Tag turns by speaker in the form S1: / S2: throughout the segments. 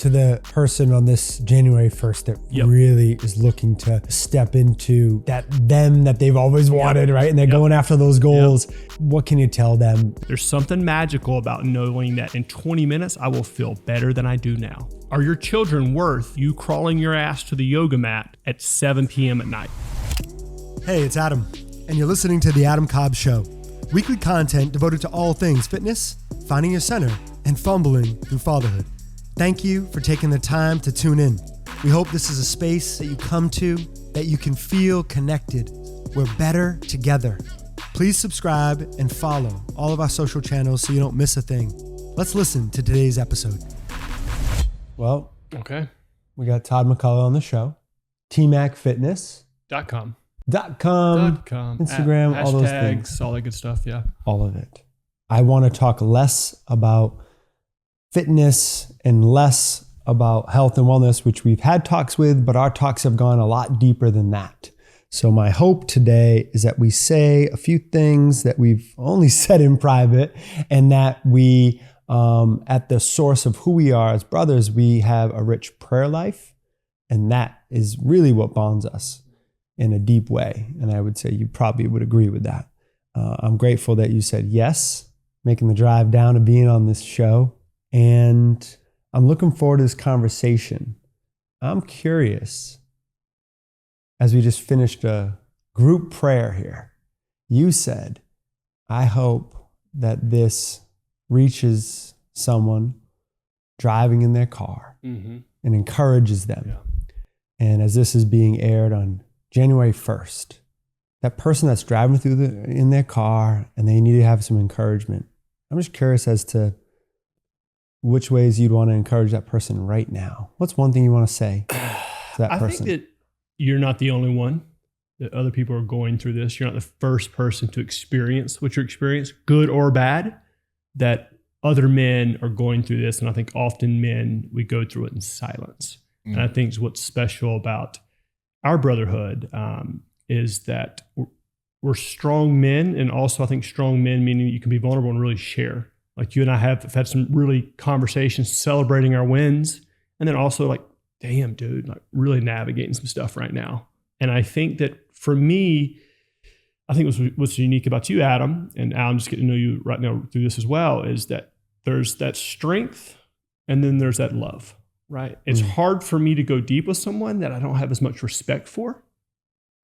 S1: to the person on this January 1st that really is looking to step into that they've always wanted, right? And they're going after those goals. What can you tell them?
S2: There's something magical about knowing that in 20 minutes, I will feel better than I do now. Are your children worth you crawling your ass to the yoga mat at 7 p.m. at night?
S1: Hey, it's Adam, and you're listening to The Adam Cobb Show. Weekly content devoted to all things fitness, finding your center, and fumbling through fatherhood. Thank you for taking the time to tune in. We hope this is a space that you come to, that you can feel connected. We're better together. Please subscribe and follow all of our social channels so you don't miss a thing. Let's listen to today's episode. Well,
S2: okay.
S1: We got Todd McCullough on the show. TMac Fitness.com. Instagram, all those things.
S2: All that good stuff, yeah.
S1: All of it. I want to talk less about fitness and less about health and wellness, which we've had talks with, but our talks have gone a lot deeper than that. So my hope today is that we say a few things that we've only said in private, and that we, at the source of who we are as brothers, we have a rich prayer life, and that is really what bonds us in a deep way. And I would say you probably would agree with that. I'm grateful that you said yes, making the drive down and being on this show. And I'm looking forward to this conversation. I'm curious, as we just finished a group prayer here, you said, I hope that this reaches someone driving in their car and encourages them. Yeah. And as this is being aired on January 1st, that person that's driving in their car and they need to have some encouragement. I'm just curious as to which ways you'd want to encourage that person right now. What's one thing you want to say to that person?
S2: I think that you're not the only one, that other people are going through this. You're not the first person to experience what you're experiencing, good or bad, that other men are going through this. And I think often men, we go through it in silence. And I think what's special about our brotherhood is that we're strong men, and also I think strong men meaning you can be vulnerable and really share. Like you and I have had some really conversations celebrating our wins, and then also like, damn, dude, like really navigating some stuff right now. And I think that for me, I think what's unique about you, Adam, and I'm just getting to know you right now through this as well, is that there's that strength and then there's that love, right? It's hard for me to go deep with someone that I don't have as much respect for,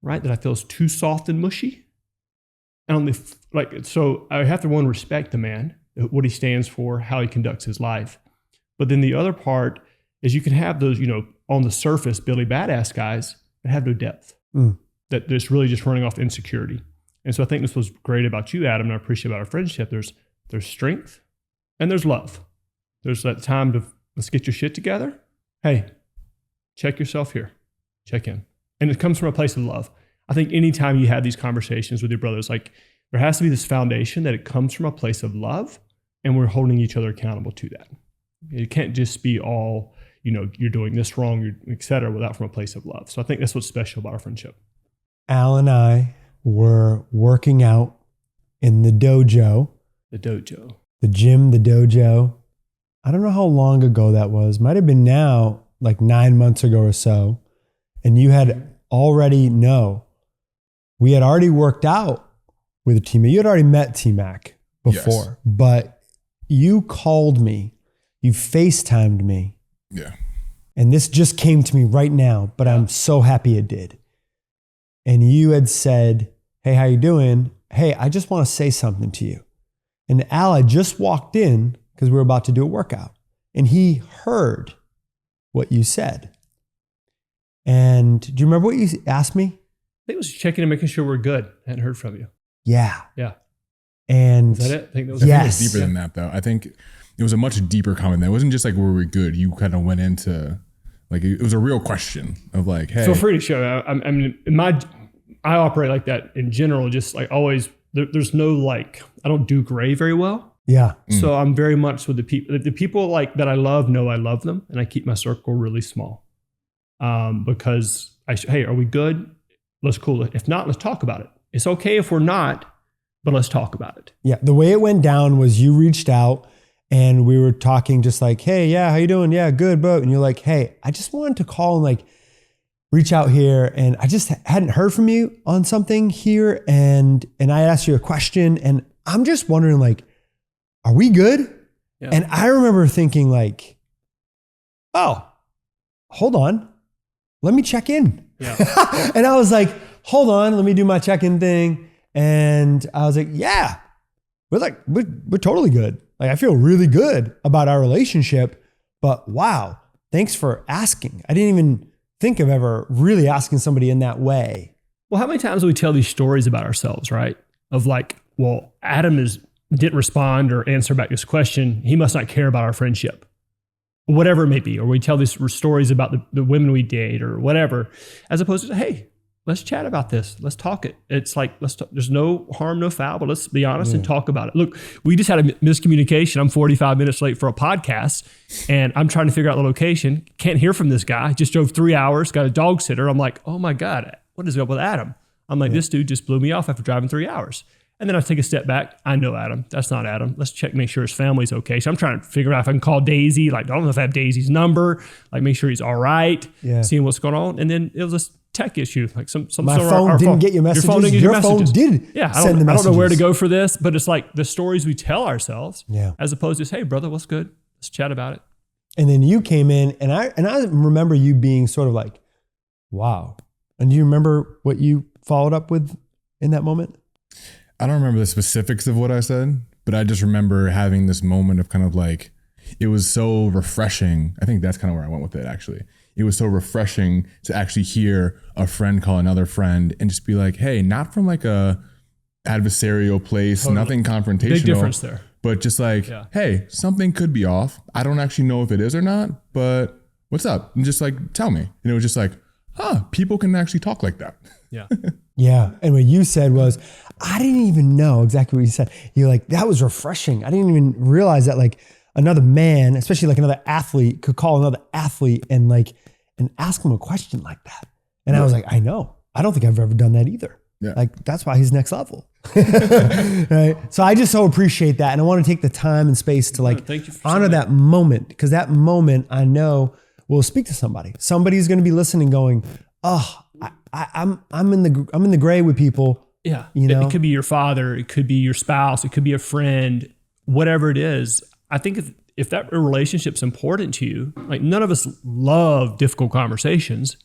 S2: right? That I feel is too soft and mushy. And so I have to, one, respect the man, what he stands for, how he conducts his life. But then the other part is you can have those, on the surface, Billy Badass guys that have no depth, that just really just running off insecurity. And so I think this was great about you, Adam, and I appreciate about our friendship. There's strength and there's love. There's that time to, let's get your shit together. Hey, check yourself here. Check in. And it comes from a place of love. I think anytime you have these conversations with your brothers, like there has to be this foundation that it comes from a place of love, and we're holding each other accountable to that. It can't just be all, you're doing this wrong, et cetera, without from a place of love. So I think that's what's special about our friendship.
S1: Al and I were working out in the dojo.
S2: The dojo.
S1: The gym, the dojo. I don't know how long ago that was. Might have been now, like 9 months ago or so. And you had we had already worked out with a teammate. You had already met TMac before, but you called me. You FaceTimed me.
S3: Yeah.
S1: And this just came to me right now, but I'm so happy it did. And you had said, hey, how you doing? Hey, I just want to say something to you. And Al had just walked in because we were about to do a workout, and he heard what you said. And do you remember what you asked me?
S2: I think it was checking and making sure we're good. I hadn't heard from you.
S1: Yeah.
S2: Yeah.
S1: And
S2: is that it? I think that was
S3: yes. Deeper than that, though. I think it was a much deeper comment. That wasn't just like, were we good? You kind of went into like, it was a real question of like, hey.
S2: Feel free to show. I mean, I operate like that in general, just like always, there's no like, I don't do gray very well.
S1: Yeah.
S2: So I'm very much with the people like that I love know I love them, and I keep my circle really small. Because hey, are we good? Let's cool it. If not, let's talk about it. It's okay if we're not, but let's talk about it.
S1: Yeah. The way it went down was you reached out And we were talking just like, hey, yeah, how you doing? Yeah, good, bro. And you're like, hey, I just wanted to call and like reach out here. And I just hadn't heard from you on something here. And I asked you a question and I'm just wondering like, are we good? Yeah. And I remember thinking like, oh, hold on. Let me check in. Yeah. And I was like, hold on, let me do my check-in thing. And I was like, yeah, we're totally good. Like, I feel really good about our relationship, but wow, thanks for asking. I didn't even think of ever really asking somebody in that way.
S2: Well, how many times do we tell these stories about ourselves, right? Of like, well, Adam didn't respond or answer back this question. He must not care about our friendship, whatever it may be. Or we tell these stories about the women we date or whatever, as opposed to, hey, let's chat about this. Let's talk it. It's like, there's no harm, no foul, but let's be honest and talk about it. Look, we just had a miscommunication. I'm 45 minutes late for a podcast and I'm trying to figure out the location. Can't hear from this guy. Just drove 3 hours, got a dog sitter. I'm like, oh my God, what is up with Adam? I'm like, this dude just blew me off after driving 3 hours. And then I take a step back. I know Adam. That's not Adam. Let's check, make sure his family's okay. So I'm trying to figure out if I can call Daisy. Like, I don't know if I have Daisy's number. Like, make sure he's all right. Yeah. Seeing what's going on. And then it was a tech issue. Like
S1: my phone didn't get your messages. Your phone didn't get your messages. Did
S2: yeah,
S1: send the messages.
S2: I don't know where to go for this, but it's like the stories we tell ourselves, as opposed to, hey, brother, what's good? Let's chat about it.
S1: And then you came in, and I remember you being sort of like, wow. And do you remember what you followed up with in that moment?
S3: I don't remember the specifics of what I said, but I just remember having this moment of kind of like, it was so refreshing. I think that's kind of where I went with it, actually. It was so refreshing to actually hear a friend call another friend and just be like, hey, not from like a adversarial place, nothing confrontational.
S2: Big difference there.
S3: But just like, hey, something could be off. I don't actually know if it is or not, but what's up? And just like, tell me. And it was just like, people can actually talk like that.
S2: Yeah.
S1: Yeah. And what you said was, I didn't even know exactly what you said. You're like, that was refreshing. I didn't even realize that like another man, especially like another athlete, could call another athlete and ask him a question like that. And I was like, I know. I don't think I've ever done that either. Yeah. Like, that's why he's next level. Right. So I just so appreciate that. And I want to take the time and space to like honor that moment, because that moment I know will speak to somebody. Somebody's going to be listening going, oh, I'm in the gray with people.
S2: Yeah. You know, it could be your father, it could be your spouse, it could be a friend, whatever it is. I think if that relationship's important to you, like none of us love difficult conversations,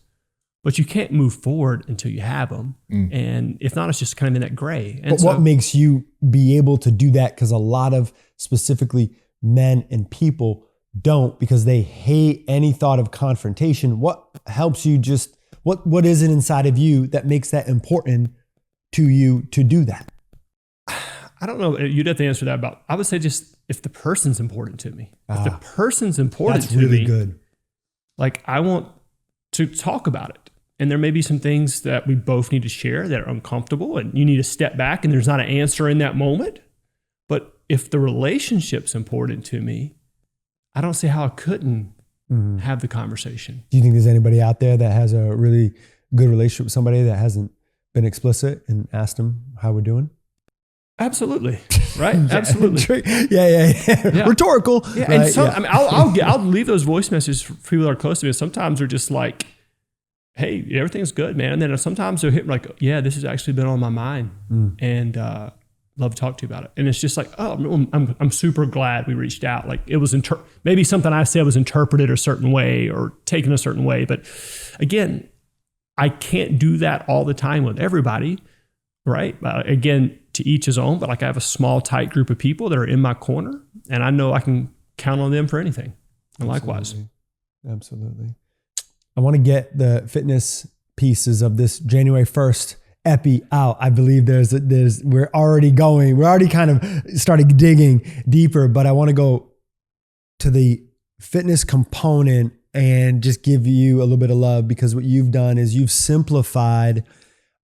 S2: but you can't move forward until you have them. And if not, it's just kind of in that gray. And
S1: but what makes you be able to do that? Because a lot of specifically men and people don't, because they hate any thought of confrontation. What helps you just, what is it inside of you that makes that important to you to do that?
S2: I don't know. You'd have to answer that I would say just if the person's important to me. If the person's important to me. That's really
S1: good.
S2: Like, I want to talk about it. And there may be some things that we both need to share that are uncomfortable and you need to step back and there's not an answer in that moment. But if the relationship's important to me, I don't see how I couldn't have the conversation.
S1: Do you think there's anybody out there that has a really good relationship with somebody that hasn't been explicit and asked them how we're doing?
S2: Absolutely. Right. Absolutely.
S1: Yeah. Rhetorical.
S2: Yeah. And so, I mean, I'll leave those voice messages for people that are close to me. Sometimes they're just like, hey, everything's good, man. And then sometimes they'll hit like, yeah, this has actually been on my mind and love to talk to you about it. And it's just like, oh, I'm super glad we reached out. Like it was maybe something I said was interpreted a certain way or taken a certain way. But again, I can't do that all the time with everybody, right? Again, to each his own, but like I have a small, tight group of people that are in my corner and I know I can count on them for anything. And likewise.
S1: Absolutely. I want to get the fitness pieces of this January 1st epi out. I believe we're already kind of started digging deeper, but I want to go to the fitness component and just give you a little bit of love, because what you've done is you've simplified,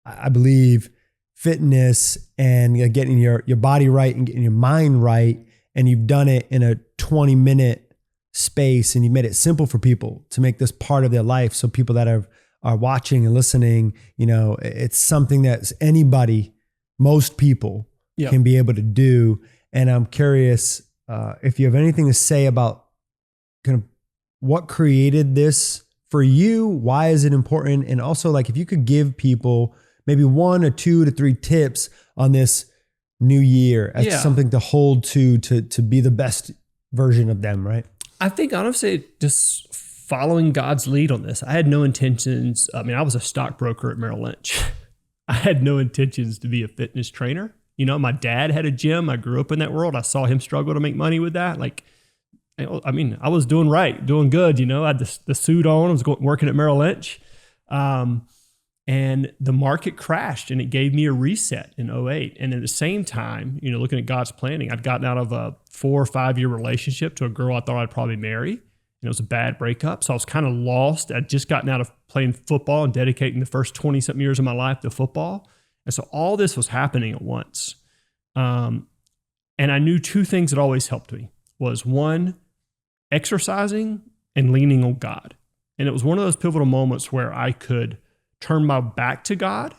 S1: I believe, fitness and getting your body right and getting your mind right. And you've done it in a 20-minute space, and you made it simple for people to make this part of their life. So people that are watching and listening, you know, it's something that anybody, most people can be able to do. And I'm curious, if you have anything to say about kind of what created this for you, why is it important? And also like if you could give people maybe 1 or 2 to 3 tips on this new year as something to hold to be the best version of them, right?
S2: I think honestly, just following God's lead on this. I had no intentions. I mean, I was a stockbroker at Merrill Lynch. I had no intentions to be a fitness trainer. You know, my dad had a gym. I grew up in that world. I saw him struggle to make money with that. Like, I mean, I was doing right, doing good. You know, I had the suit on. I was working at Merrill Lynch. And the market crashed and it gave me a reset in 2008. And at the same time, you know, looking at God's planning, I'd gotten out of a 4 or 5 year relationship to a girl I thought I'd probably marry. And it was a bad breakup. So I was kind of lost. I'd just gotten out of playing football and dedicating the first 20 something years of my life to football. And so all this was happening at once. And I knew 2 things that always helped me was 1, exercising and leaning on God. And it was one of those pivotal moments where I could turn my back to God.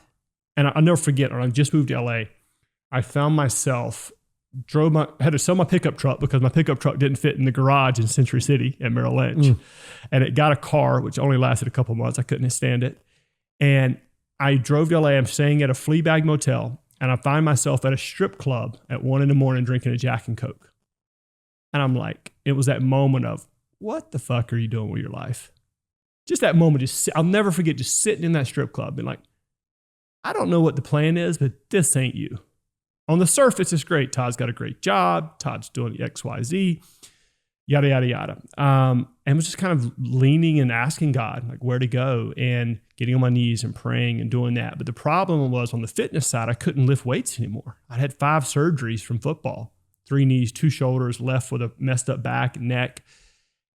S2: And I'll never forget, when I just moved to LA, I found myself, had to sell my pickup truck because my pickup truck didn't fit in the garage in Century City at Merrill Lynch. And it got a car, which only lasted a couple months. I couldn't stand it. And I drove to LA. I'm staying at a flea bag motel. And I find myself at a strip club at 1 a.m. drinking a Jack and Coke. And I'm like, it was that moment of, what the fuck are you doing with your life? Just that moment, I'll never forget just sitting in that strip club and like, I don't know what the plan is, but this ain't you. On the surface, it's great. Todd's got a great job. Todd's doing X, Y, Z, yada, yada, yada. And was just kind of leaning and asking God, like where to go and getting on my knees and praying and doing that. But the problem was on the fitness side, I couldn't lift weights anymore. I had 5 surgeries from football, 3 knees, 2 shoulders, left with a messed up back and neck,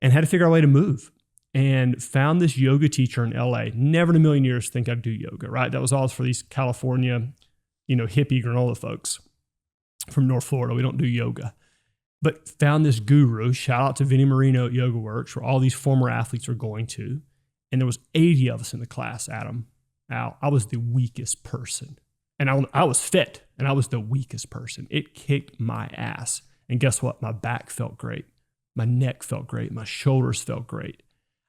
S2: and had to figure out a way to move. And found this yoga teacher in LA. Never in a million years think I'd do yoga, right? That was all for these California, you know, hippie granola folks from North Florida. We don't do yoga. But found this guru, shout out to Vinny Marino at Yoga Works, where all these former athletes are going to. And there was 80 of us in the class, Adam. Al, I was the weakest person. And I was fit, and I was the weakest person. It kicked my ass. And guess what? My back felt great. My neck felt great. My shoulders felt great.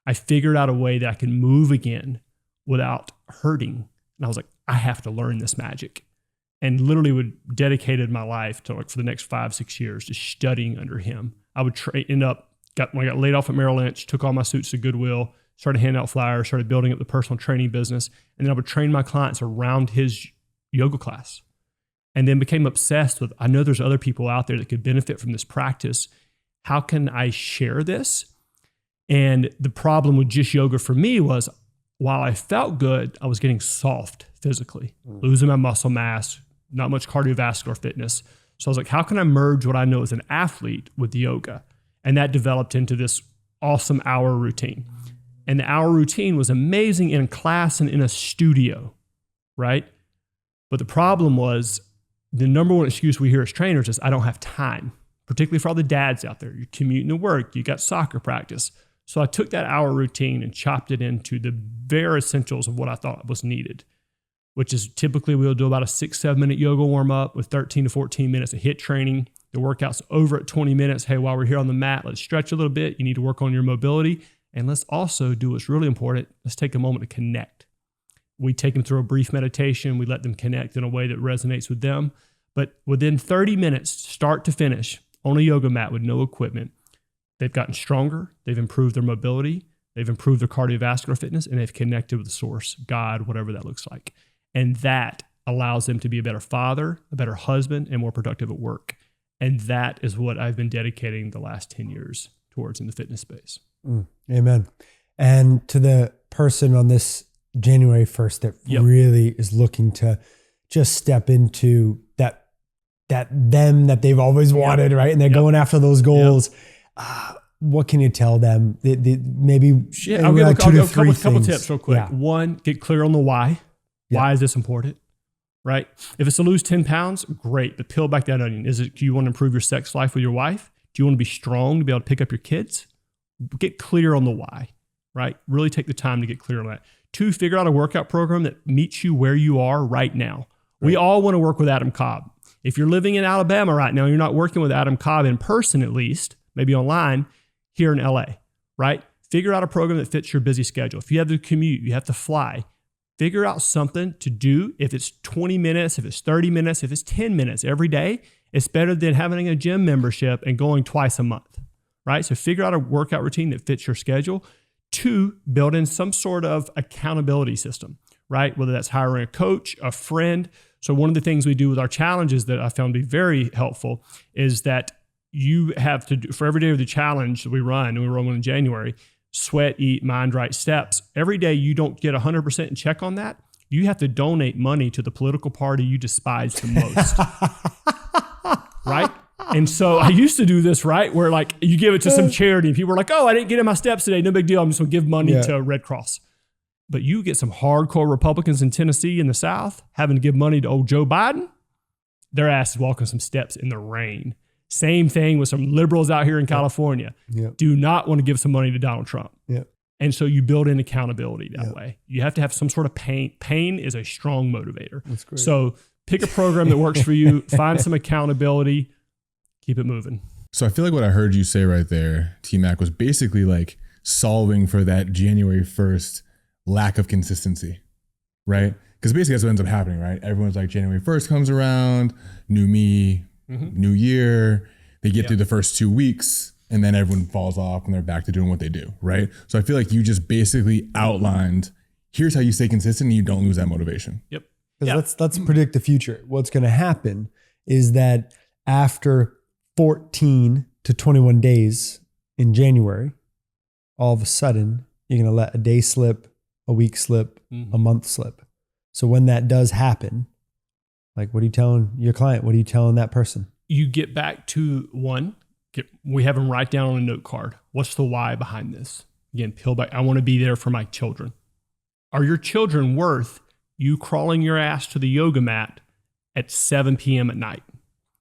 S2: I figured out a way that I could move again without hurting. And I was like, I have to learn this magic. And literally dedicated my life to like for the next 5-6 years, just studying under him. I would when I got laid off at Merrill Lynch, took all my suits to Goodwill, started handing out flyers, started building up the personal training business. And then I would train my clients around his yoga class. And then became obsessed with, I know there's other people out there that could benefit from this practice. How can I share this? And the problem with just yoga for me was while I felt good, I was getting soft physically, losing my muscle mass, not much cardiovascular fitness. So I was like, how can I merge what I know as an athlete with yoga? And that developed into this awesome hour routine. And the hour routine was amazing in class and in a studio, right? But the problem was the number one excuse we hear as trainers is I don't have time, particularly for all the dads out there. You're commuting to work, you got soccer practice. So I took that hour routine and chopped it into the bare essentials of what I thought was needed, which is typically we'll do about a 6-7 minute yoga warm up with 13 to 14 minutes of HIIT training. The workout's over at 20 minutes. Hey, while we're here on the mat, let's stretch a little bit. You need to work on your mobility. And let's also do what's really important. Let's take a moment to connect. We take them through a brief meditation. We let them connect in a way that resonates with them. But within 30 minutes, start to finish, on a yoga mat with no equipment, they've gotten stronger, they've improved their mobility, they've improved their cardiovascular fitness, and they've connected with the source, God, whatever that looks like. And that allows them to be a better father, a better husband, and more productive at work. And that is what I've been dedicating the last 10 years towards in the fitness space.
S1: Amen. And to the person on this January 1st that really is looking to just step into that them that they've always wanted, right? And they're going after those goals. What can you tell them? Maybe
S2: I'll give a couple tips real quick. One, get clear on the why. Why is this important? Right? If it's to lose 10 pounds, great. But peel back that onion. Do you want to improve your sex life with your wife? Do you want to be strong to be able to pick up your kids? Get clear on the why, right? Really take the time to get clear on that. 2, figure out a workout program that meets you where you are right now. Right. We all want to work with Adam Cobb. If you're living in Alabama right now, you're not working with Adam Cobb in person, at least, maybe online, here in LA, right? Figure out a program that fits your busy schedule. If you have to commute, you have to fly, figure out something to do. If it's 20 minutes, if it's 30 minutes, if it's 10 minutes every day, it's better than having a gym membership and going twice a month, right? So figure out a workout routine that fits your schedule. 2, build in some sort of accountability system, right? Whether that's hiring a coach, a friend. So one of the things we do with our challenges that I found to be very helpful is that you have to do, for every day of the challenge that we run, and we run one in January, sweat, eat, mind, right steps. Every day you don't get 100% in check on that. You have to donate money to the political party you despise the most. Right? And so I used to do this, right? Where like you give it to some charity and people are like, oh, I didn't get in my steps today. No big deal. I'm just going to give money to Red Cross. But you get some hardcore Republicans in Tennessee in the South having to give money to old Joe Biden. Their ass is walking some steps in the rain. Same thing with some liberals out here in California. Do not want to give some money to Donald Trump. And so you build in accountability that way. You have to have some sort of pain. Pain is a strong motivator.
S1: That's great.
S2: So pick a program that works for you, find some accountability, keep it moving.
S3: So I feel like what I heard you say right there, TMac, was basically like solving for that January 1st lack of consistency, right? Because basically that's what ends up happening, right? Everyone's like, January 1st comes around, new me, new year. They get through the first 2 weeks and then everyone falls off and they're back to doing what they do, right? So I feel like you just basically outlined, here's how you stay consistent and you don't lose that motivation.
S1: Because let's predict the future. What's going to happen is that after 14 to 21 days in January, all of a sudden, you're going to let a day slip, a week slip, a month slip. So when that does happen, like, what are you telling your client? What are you telling that person?
S2: You get back to we have them write down on a note card. What's the why behind this? Again, peel back. I want to be there for my children. Are your children worth you crawling your ass to the yoga mat at 7 p.m. at night?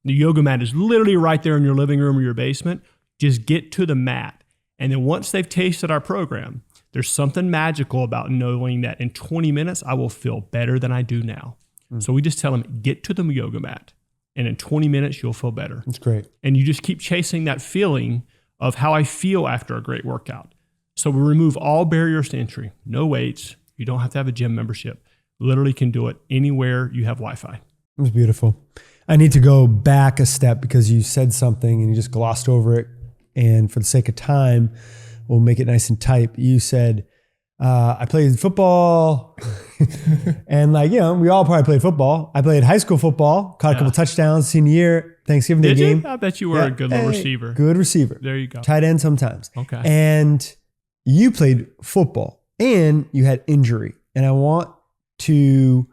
S2: The yoga mat is literally right there in your living room or your basement. Just get to the mat. And then once they've tasted our program, there's something magical about knowing that in 20 minutes, I will feel better than I do now. So we just tell them, get to the yoga mat. And in 20 minutes, you'll feel better.
S1: That's great.
S2: And you just keep chasing that feeling of how I feel after a great workout. So we remove all barriers to entry. No weights. You don't have to have a gym membership. Literally can do it anywhere you have Wi-Fi.
S1: It was beautiful. I need to go back a step because you said something and you just glossed over it. And for the sake of time, we'll make it nice and tight. You said, I played football and we all probably played football. I played high school football, caught a couple touchdowns senior year, Thanksgiving Day game.
S2: I bet you were a good little receiver.
S1: Good receiver.
S2: There you go.
S1: Tight end sometimes.
S2: Okay.
S1: And you played football and you had injury. And I want to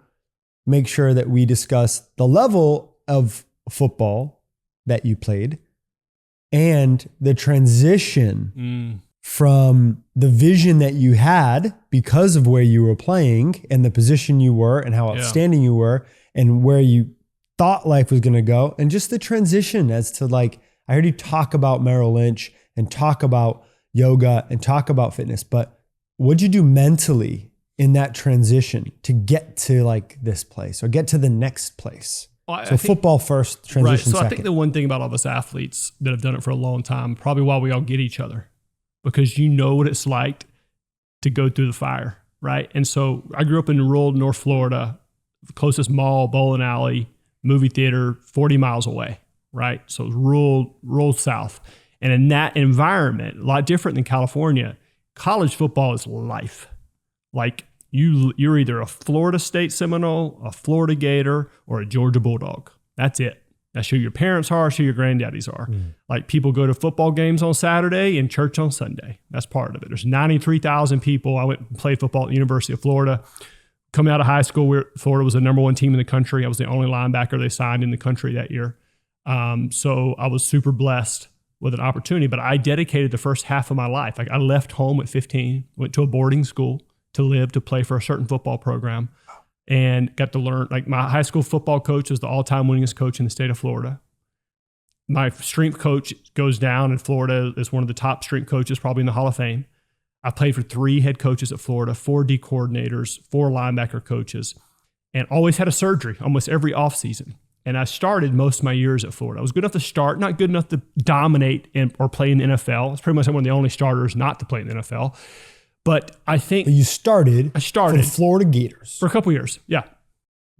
S1: make sure that we discuss the level of football that you played and the transition from the vision that you had because of where you were playing and the position you were and how outstanding you were and where you thought life was going to go, and just the transition as to, like, I heard you talk about Merrill Lynch and talk about yoga and talk about fitness, but what'd you do mentally in that transition to get to like this place or get to the next place? Well, so football first, transition second.
S2: I think the one thing about all of us athletes that have done it for a long time, probably why we all get each other, because you know what it's like to go through the fire, right? And so I grew up in rural North Florida, the closest mall, bowling alley, movie theater, 40 miles away, right? So it was rural South. And in that environment, a lot different than California, college football is life. Like you're either a Florida State Seminole, a Florida Gator, or a Georgia Bulldog. That's it. That's who your parents are, that's who your granddaddies are. Like, people go to football games on Saturday and church on Sunday. That's part of it. There's 93,000 people. I went and played football at the University of Florida. Coming out of high school, Florida was the number one team in the country. I was the only linebacker they signed in the country that year. So I was super blessed with an opportunity, but I dedicated the first half of my life. Like, I left home at 15, went to a boarding school to play for a certain football program, and got to learn. Like, my high school football coach was the all-time winningest coach in the state of Florida. My strength coach goes down in Florida as one of the top strength coaches, probably in the Hall of Fame. I played for 3 head coaches at Florida, 4 D coordinators, 4 linebacker coaches, and always had a surgery almost every offseason. And I started most of my years at Florida. I was good enough to start, not good enough to dominate or play in the NFL. It's pretty much one of the only starters not to play in the NFL. But I think
S1: I started for the Florida Gators
S2: for a couple years. Yeah.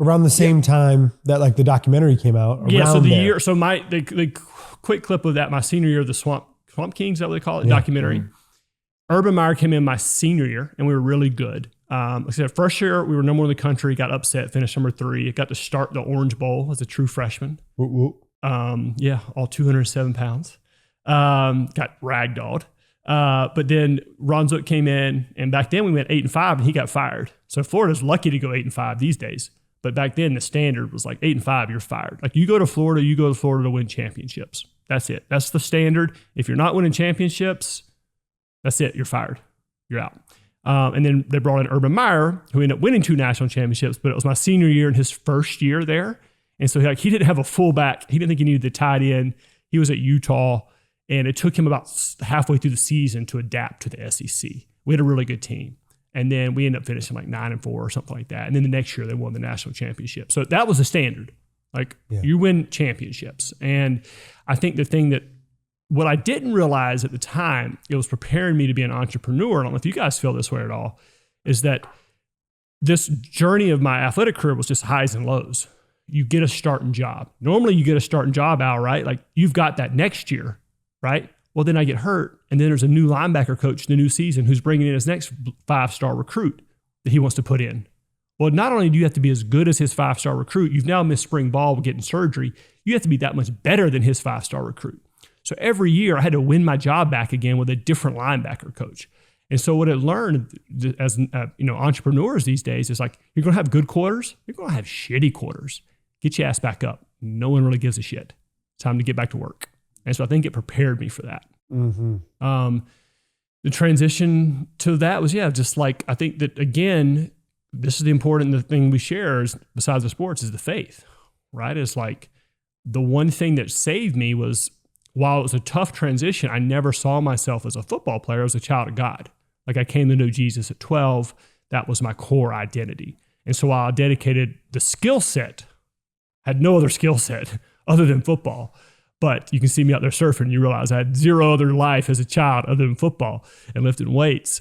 S1: Around the same time that like the documentary came out.
S2: So the quick clip of that, my senior year, the Swamp Kings, is that what they call it? Documentary. Mm-hmm. Urban Meyer came in my senior year, and we were really good. Like I said, first year, we were number one in the country, got upset, finished number 3. It got to start the Orange Bowl as a true freshman.
S1: Whoop, whoop.
S2: All 207 pounds. Got ragdolled. But then Ron Zook came in, and back then we went 8-5, and he got fired. So Florida's lucky to go 8-5 these days. But back then the standard was like 8-5, you're fired. Like you go to Florida to win championships. That's it. That's the standard. If you're not winning championships, that's it. You're fired. You're out. And then they brought in Urban Meyer, who ended up winning 2 national championships, but it was my senior year and his first year there. And so he didn't have a fullback. He didn't think he needed the tight end. He was at Utah, and it took him about halfway through the season to adapt to the SEC. We had a really good team. And then we ended up finishing like 9-4 or something like that. And then the next year they won the national championship. So that was the standard. Like you win championships. And I think the thing that what I didn't realize at the time, it was preparing me to be an entrepreneur. I don't know if you guys feel this way at all, is that this journey of my athletic career was just highs and lows. You get a starting job. Normally you get a starting job, Al, right? Like you've got that next year, right? Well, then I get hurt. And then there's a new linebacker coach in the new season who's bringing in his next 5-star recruit that he wants to put in. Well, not only do you have to be as good as his 5-star recruit, you've now missed spring ball with getting surgery. You have to be that much better than his 5-star recruit. So every year I had to win my job back again with a different linebacker coach. And so what I learned as entrepreneurs these days is like, you're going to have good quarters. You're going to have shitty quarters. Get your ass back up. No one really gives a shit. Time to get back to work. And so I think it prepared me for that. Mm-hmm. The transition to that was, just like, I think that again, this is the thing we share is, besides the sports, is the faith, right? It's like the one thing that saved me was, while it was a tough transition, I never saw myself as a football player, as a child of God. Like I came to know Jesus at 12. That was my core identity. And so while I dedicated the skill set, had no other skill set other than football. But you can see me out there surfing, and you realize I had zero other life as a child other than football and lifting weights.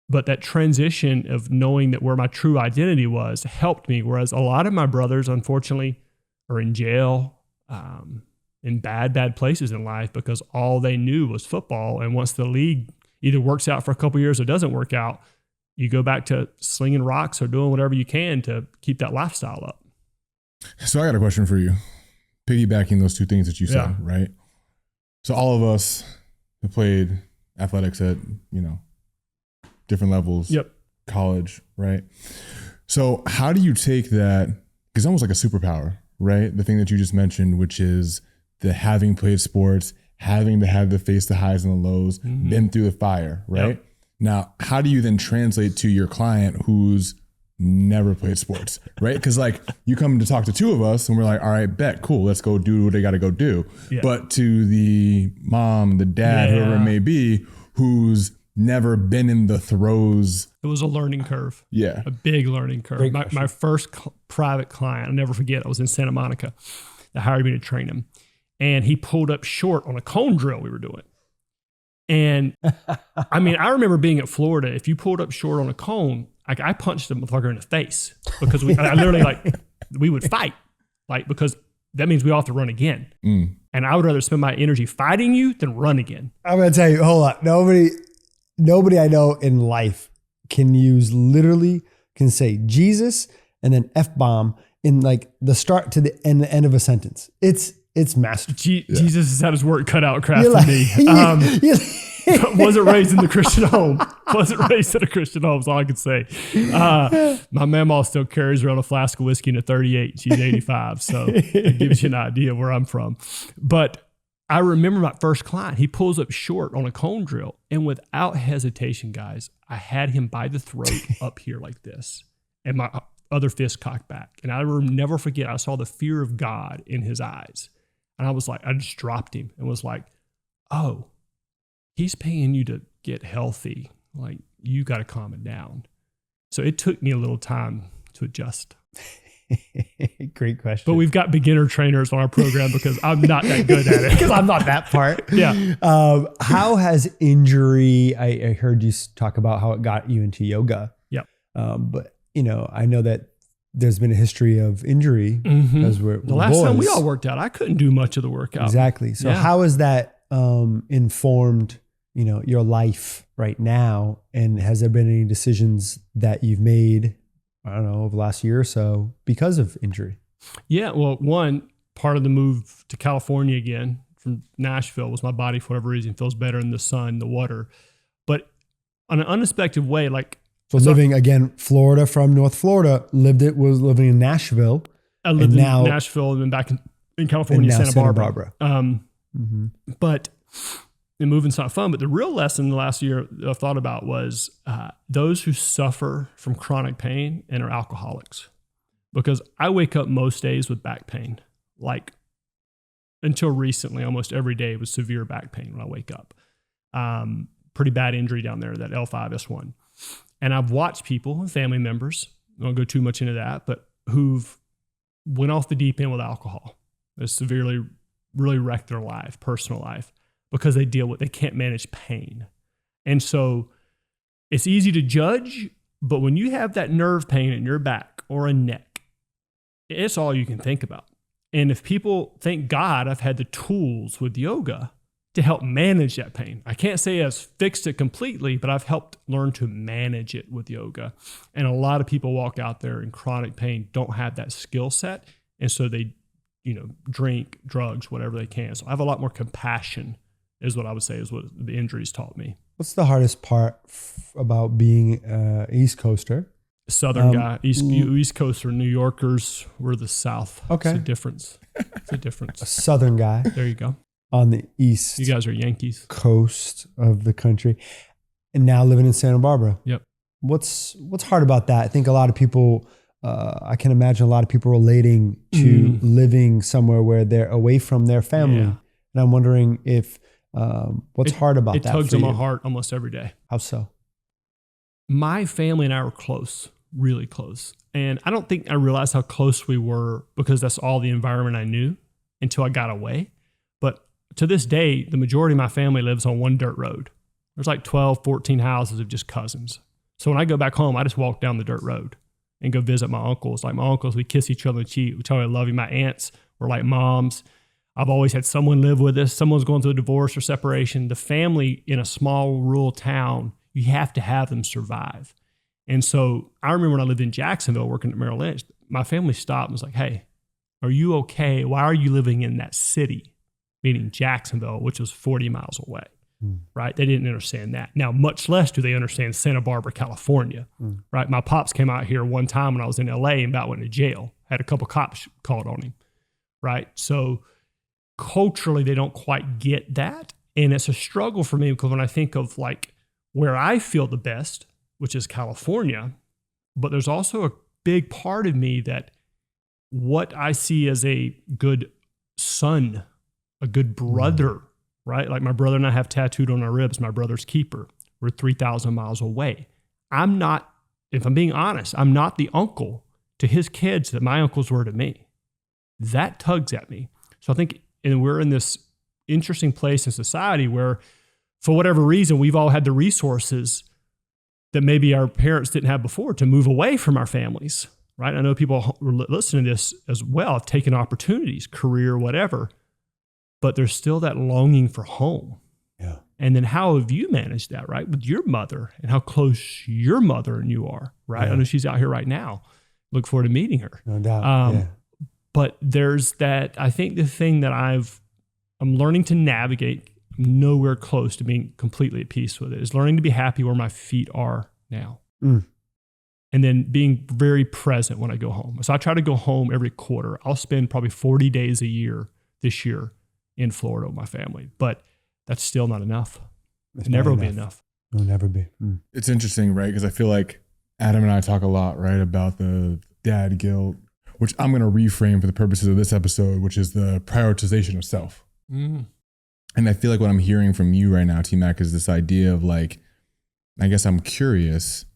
S2: But that transition of knowing that where my true identity was helped me, whereas a lot of my brothers, unfortunately, are in jail, in bad places in life because all they knew was football. And once the league either works out for a couple years or doesn't work out, you go back to slinging rocks or doing whatever you can to keep that lifestyle up.
S3: So I got a question for you. Piggybacking those 2 things that you said, right? So all of us have played athletics at, different levels, college, right? So how do you take that? Because it's almost like a superpower, right? The thing that you just mentioned, which is the having played sports, having to have to face the highs and the lows, been through the fire, right? Yep. Now, how do you then translate to your client who's never played sports, right? Because like you come to talk to 2 of us and we're like, all right, bet, cool, let's go do what they got to go do. Yeah. But to the mom, the dad, whoever it may be, who's never been in the throes.
S2: It was a learning curve.
S3: Yeah.
S2: A big learning curve. My first private client, I'll never forget, I was in Santa Monica. They hired me to train him. And he pulled up short on a cone drill we were doing. And I mean, I remember being at Florida. If you pulled up short on a cone, I punched the motherfucker in the face because I literally we would fight, because that means we all have to run again. And I would rather spend my energy fighting you than run again.
S1: I'm going to tell you, hold on. Nobody I know in life can say Jesus and then F-bomb in like the start to the end of a sentence. It's master.
S2: Jesus has had his work cut out for me. Wasn't raised in the Christian home. Wasn't raised in a Christian home, is all I could say. My mama still carries around a flask of whiskey and a 38. She's 85. So it gives you an idea where I'm from. But I remember my first client, he pulls up short on a cone drill. And without hesitation, guys, I had him by the throat up here like this. And my other fist cocked back. And I will never forget, I saw the fear of God in his eyes. And I was like, I just dropped him and was like, oh, he's paying you to get healthy. Like, you got to calm it down. So it took me a little time to adjust.
S1: Great question.
S2: But we've got beginner trainers on our program because I'm not that good at it.
S1: Because I'm not that part.
S2: Yeah.
S1: How has injury, I heard you talk about how it got you into yoga.
S2: Yep.
S1: But, I know that there's been a history of injury because we're
S2: the last time we all worked out, I couldn't do much of the workout.
S1: Exactly. So how has that informed, your life right now? And has there been any decisions that you've made, I don't know, over the last year or so because of injury?
S2: Yeah. Well, one part of the move to California again from Nashville was my body, for whatever reason, feels better in the sun, the water. But on an unexpected way,
S1: so living again, Florida from North Florida, was living in Nashville.
S2: I lived in Nashville and then back in California, Santa Barbara. But and moving's not fun. But the real lesson the last year I thought about was those who suffer from chronic pain and are alcoholics. Because I wake up most days with back pain. Until recently, almost every day was severe back pain when I wake up. Pretty bad injury down there, that L5S1. And I've watched people, family members, I won't go too much into that, but who've went off the deep end with alcohol. They severely, really wrecked their life, personal life, because they can't manage pain. And so it's easy to judge, but when you have that nerve pain in your back or a neck, it's all you can think about. And if people, thank God, I've had the tools with yoga to help manage that pain. I can't say I've fixed it completely, but I've helped learn to manage it with yoga. And a lot of people walk out there in chronic pain, don't have that skill set. And so they, drink, drugs, whatever they can. So I have a lot more compassion is what I would say is what the injuries taught me.
S1: What's the hardest part about being an East Coaster?
S2: Southern guy, East Coaster, New Yorkers, we're the South.
S1: Okay.
S2: It's a difference. A
S1: Southern guy.
S2: There you go.
S1: On the East.
S2: You guys are Yankees.
S1: Coast of the country. And now living in Santa Barbara.
S2: Yep.
S1: What's hard about that? I think a lot of people, I can imagine a lot of people relating to living somewhere where they're away from their family. Yeah. And I'm wondering if, what's hard about that?
S2: It tugs on my heart almost every day.
S1: How so?
S2: My family and I were close, really close. And I don't think I realized how close we were because that's all the environment I knew until I got away. But to this day, the majority of my family lives on one dirt road. There's 12, 14 houses of just cousins. So when I go back home, I just walk down the dirt road and go visit my uncles. My uncles, we kiss each other on the cheek. We tell me I love you. My aunts were like moms. I've always had someone live with us. Someone's going through a divorce or separation. The family in a small rural town, you have to have them survive. And so I remember when I lived in Jacksonville working at Merrill Lynch, my family stopped and was like, hey, are you okay? Why are you living in that city? Meaning Jacksonville, which was 40 miles away, right? They didn't understand that. Now, much less do they understand Santa Barbara, California, right? My pops came out here one time when I was in LA and about went to jail. Had a couple cops called on him, right? So culturally, they don't quite get that. And it's a struggle for me because when I think of where I feel the best, which is California, but there's also a big part of me that what I see as a good son, a good brother, right? Like my brother and I have tattooed on our ribs, my brother's keeper. We're 3,000 miles away. I'm not, if I'm being honest, I'm not the uncle to his kids that my uncles were to me. That tugs at me. So I think, and we're in this interesting place in society where for whatever reason, we've all had the resources that maybe our parents didn't have before to move away from our families, right? I know people listening to this as well have taken opportunities, career, whatever, but there's still that longing for home.
S1: Yeah.
S2: And then how have you managed that, right? With your mother and how close your mother and you are, right?
S1: Yeah.
S2: I know she's out here right now. Look forward to meeting her.
S1: No doubt.
S2: But there's that, I think the thing that I'm learning to navigate, I'm nowhere close to being completely at peace with it, is learning to be happy where my feet are now. And then being very present when I go home. So I try to go home every quarter. I'll spend probably 40 days a year this year in Florida with my family, but that's still not enough. It never will be enough.
S1: It'll never be.
S3: It's interesting, right? Because I feel like Adam and I talk a lot, right, about the dad guilt, which I'm going to reframe for the purposes of this episode, which is the prioritization of self. And I feel like what I'm hearing from you right now, TMac, is this idea of I guess I'm curious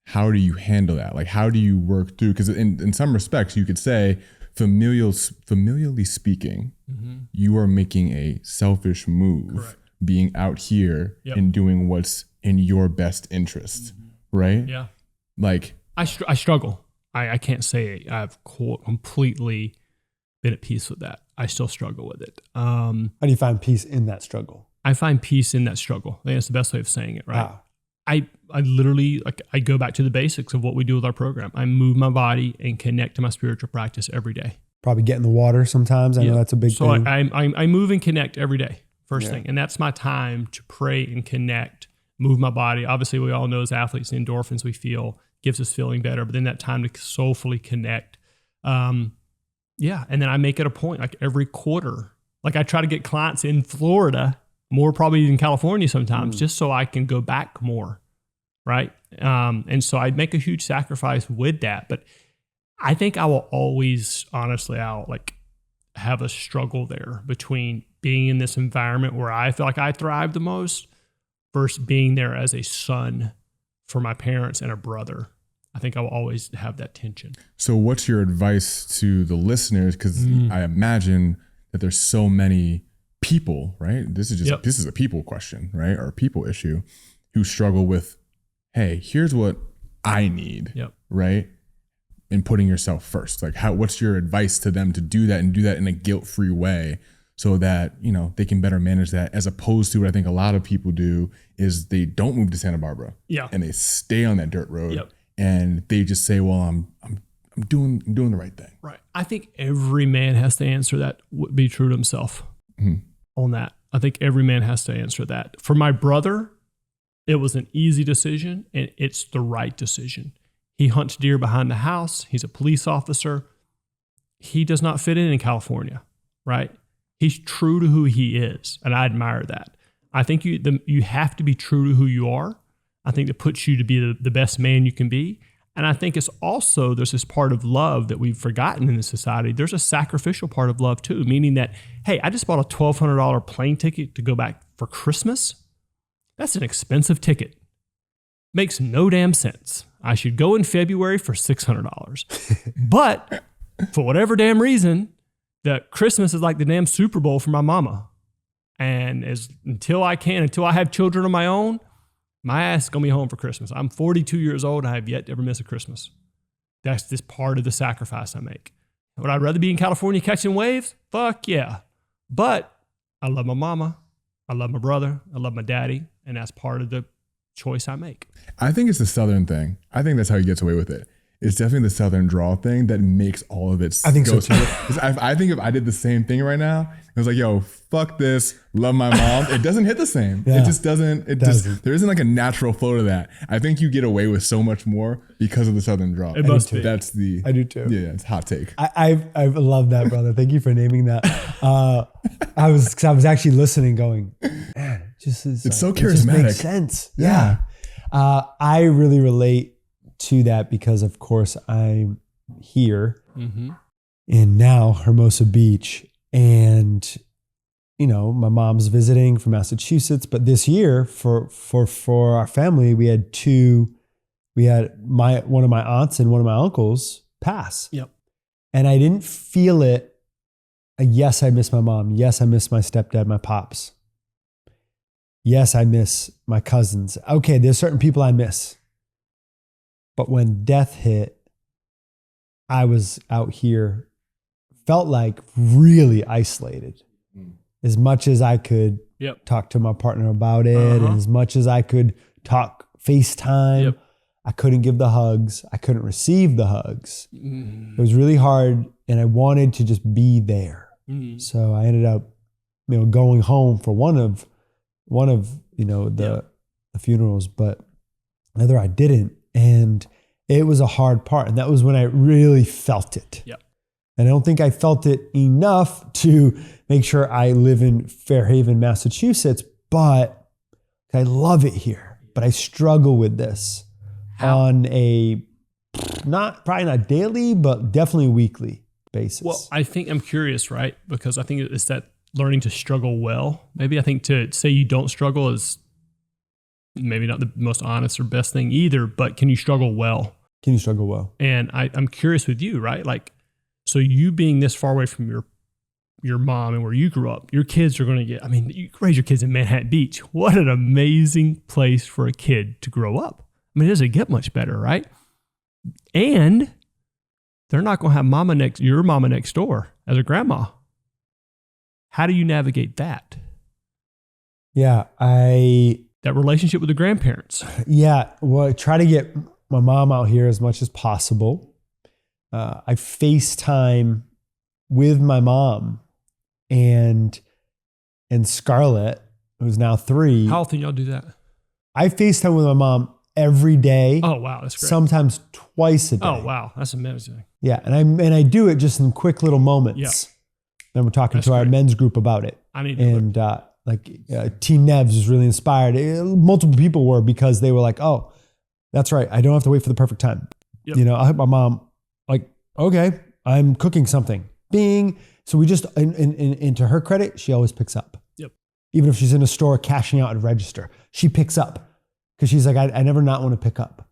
S3: how do you handle that? Like, how do you work through? Because in some respects, you could say, familially speaking, you are making a selfish move.
S2: Correct.
S3: Being out here and doing what's in your best interest, right?
S2: Yeah.
S3: Like,
S2: I struggle. I can't say I've completely been at peace with that. I still struggle with it.
S1: How do you find peace in that struggle?
S2: I find peace in that struggle. I think that's the best way of saying it, right?
S1: Wow.
S2: I literally, like, I go back to the basics of what we do with our program. I move my body and connect to my spiritual practice every day.
S1: Probably get in the water sometimes. I know that's a big
S2: so
S1: thing.
S2: I move and connect every day, first thing. And that's my time to pray and connect, move my body. Obviously, we all know as athletes, the endorphins we feel gives us feeling better, but then that time to soulfully connect. And then I make it a point, like every quarter, like I try to get clients in Florida, more probably in California sometimes, just so I can go back more, right? And so I make a huge sacrifice with that. But I think I will always, honestly, I'll like have a struggle there between being in this environment where I feel like I thrive the most versus being there as a son for my parents and a brother. I think I will always have that tension.
S3: So what's your advice to the listeners? Because I imagine that there's so many people, right? This is just this is a people question, right? Or a people issue who struggle with, hey, here's what I need, right? And putting yourself first. Like, what's your advice to them to do that and do that in a guilt-free way so that, you know, they can better manage that, as opposed to what I think a lot of people do is they don't move to Santa Barbara and they stay on that dirt road and they just say, well, I'm doing the right thing.
S2: Right. I think every man has to answer that, be true to himself on that. I think every man has to answer that. For my brother, it was an easy decision and it's the right decision. He hunts deer behind the house. He's a police officer. He does not fit in California, right? He's true to who he is, and I admire that. I think you have to be true to who you are. I think that puts you to be the best man you can be. And I think it's also, there's this part of love that we've forgotten in this society. There's a sacrificial part of love too, meaning that, hey, I just bought a $1,200 plane ticket to go back for Christmas. That's an expensive ticket. Makes no damn sense. I should go in February for $600. But for whatever damn reason, that Christmas is like the damn Super Bowl for my mama. And until I have children of my own, my ass is going to be home for Christmas. I'm 42 years old and I have yet to ever miss a Christmas. That's just part of the sacrifice I make. Would I rather be in California catching waves? Fuck yeah. But I love my mama. I love my brother. I love my daddy. And that's part of the choice I make.
S3: I think it's the Southern thing. I think that's how he gets away with it. It's definitely the Southern drawl thing that makes all of it.
S1: I think so too.
S3: I think if I did the same thing right now, it was like, yo, fuck this, love my mom. It doesn't hit the same.
S1: Yeah.
S3: It just doesn't. There isn't like a natural flow to that. I think you get away with so much more because of the Southern drawl.
S2: It must be.
S3: I
S1: do too.
S3: Yeah, it's a hot take.
S1: I love that, brother. Thank you for naming that. I was actually listening, going, man, it's
S3: so charismatic.
S1: It just makes sense. Yeah. I really relate to that because, of course, I'm here in now Hermosa Beach, and you know, my mom's visiting from Massachusetts. But this year, for our family, we had one of my aunts and one of my uncles pass.
S2: Yep.
S1: And I didn't feel it. Yes, I miss my mom. Yes, I miss my stepdad, my pops. Yes, I miss my cousins. Okay, there's certain people I miss. But when death hit, I was out here, felt like really isolated. As much as I could talk to my partner about it, and as much as I could talk FaceTime, I couldn't give the hugs. I couldn't receive the hugs. It was really hard, and I wanted to just be there. So I ended up, going home for one of the funerals, but another I didn't. And it was a hard part. And that was when I really felt it.
S2: Yep.
S1: And I don't think I felt it enough to make sure I live in Fairhaven, Massachusetts, but I love it here. But I struggle with this on a probably not daily, but definitely weekly basis.
S2: Well, I think I'm curious, right? Because I think it's that learning to struggle well. Maybe I think to say you don't struggle is maybe not the most honest or best thing either, but can you struggle well?
S1: Can you struggle well?
S2: And I'm curious with you, right? Like, so you being this far away from your mom and where you grew up, your kids are going to get, I mean, you raise your kids in Manhattan Beach. What an amazing place for a kid to grow up. I mean, it doesn't get much better, right? And they're not going to have your mama next door as a grandma. How do you navigate that?
S1: Yeah,
S2: that relationship with the grandparents.
S1: Yeah, well, I try to get my mom out here as much as possible. I FaceTime with my mom and Scarlett, who's now 3.
S2: How often y'all do that?
S1: I FaceTime with my mom every day.
S2: Oh, wow, that's great.
S1: Sometimes twice a day.
S2: Oh, wow, that's amazing.
S1: Yeah, and I do it just in quick little moments.
S2: Yeah.
S1: Then we're talking to our men's group about it.
S2: I need to
S1: Team Nevs was really inspired. Multiple people were, because they were like, oh, that's right. I don't have to wait for the perfect time.
S2: Yep.
S1: You know, I hit my mom like, okay, I'm cooking something. Bing. So we just, and to her credit, she always picks up.
S2: Yep. Even
S1: if she's in a store cashing out at register, she picks up, because she's like, I never not want to pick up.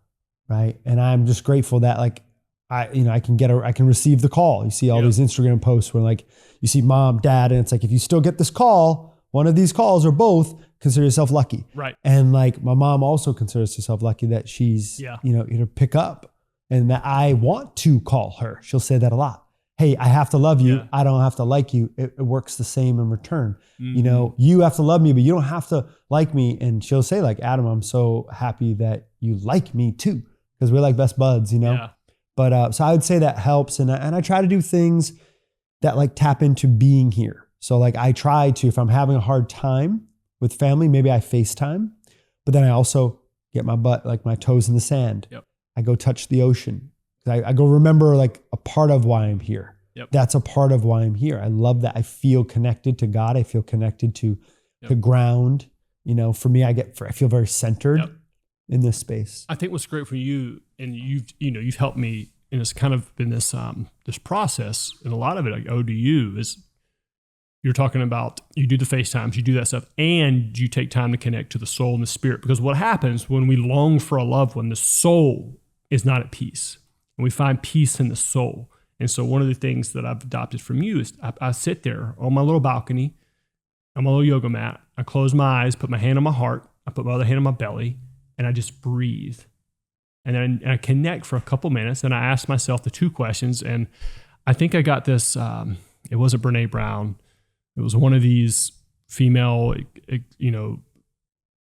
S1: Right. And I'm just grateful that like, I can receive the call. You see all these Instagram posts where like you see mom, dad, and it's like, if you still get this call, one of these calls or both, consider yourself lucky.
S2: Right.
S1: And like my mom also considers herself lucky that she's, to pick up, and that I want to call her. She'll say that a lot. Hey, I have to love you. Yeah. I don't have to like you. It works the same in return. Mm-hmm. You have to love me, but you don't have to like me. And she'll say like, Adam, I'm so happy that you like me too, because we're like best buds, Yeah. But so I would say that helps. And I try to do things that like tap into being here. So like I try to, if I'm having a hard time with family, maybe I FaceTime, but then I also get my butt, like my toes in the sand.
S2: Yep.
S1: I go touch the ocean. I go remember like a part of why I'm here.
S2: Yep.
S1: That's a part of why I'm here. I love that. I feel connected to God. I feel connected to ground. For me, I feel very centered in this space.
S2: I think what's great for you, and you've helped me in this kind of in this this process, and a lot of it I owe to you, is you're talking about you do the FaceTimes, you do that stuff, and you take time to connect to the soul and the spirit. Because what happens when we long for a loved one, the soul is not at peace, and we find peace in the soul. And so one of the things that I've adopted from you is I sit there on my little balcony, on my little yoga mat, I close my eyes, put my hand on my heart, I put my other hand on my belly, and I just breathe. And then I connect for a couple minutes, and I ask myself the 2 questions. And I think I got this, it wasn't Brene Brown. It was one of these female,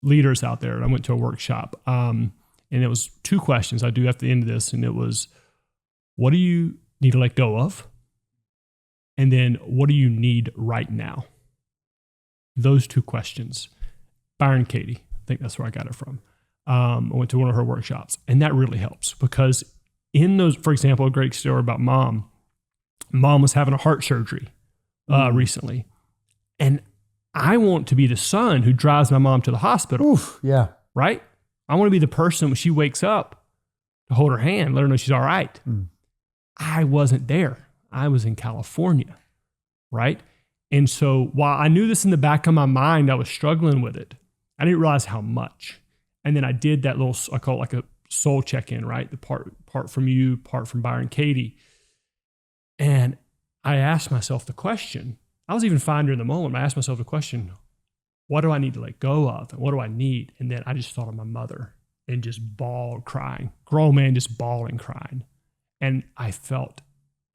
S2: leaders out there. And I went to a workshop, and it was 2 questions I do at the end of this. And it was, what do you need to let go of? And then what do you need right now? Those 2 questions. Byron Katie, I think that's where I got it from. I went to one of her workshops, and that really helps, because in those, for example, a great story about mom was having a heart surgery recently, and I want to be the son who drives my mom to the hospital.
S1: Oof, yeah.
S2: Right? I want to be the person when she wakes up to hold her hand, let her know she's all right. I wasn't there. I was in California, right? And so while I knew this in the back of my mind, I was struggling with it. I didn't realize how much. And then I did that little, I call it like a soul check-in, right? The part from you, part from Byron Katie. And I asked myself the question, I was even fine during the moment, but I asked myself the question, what do I need to let go of? And what do I need? And then I just thought of my mother and just bawled crying. Grown man just bawling crying. And I felt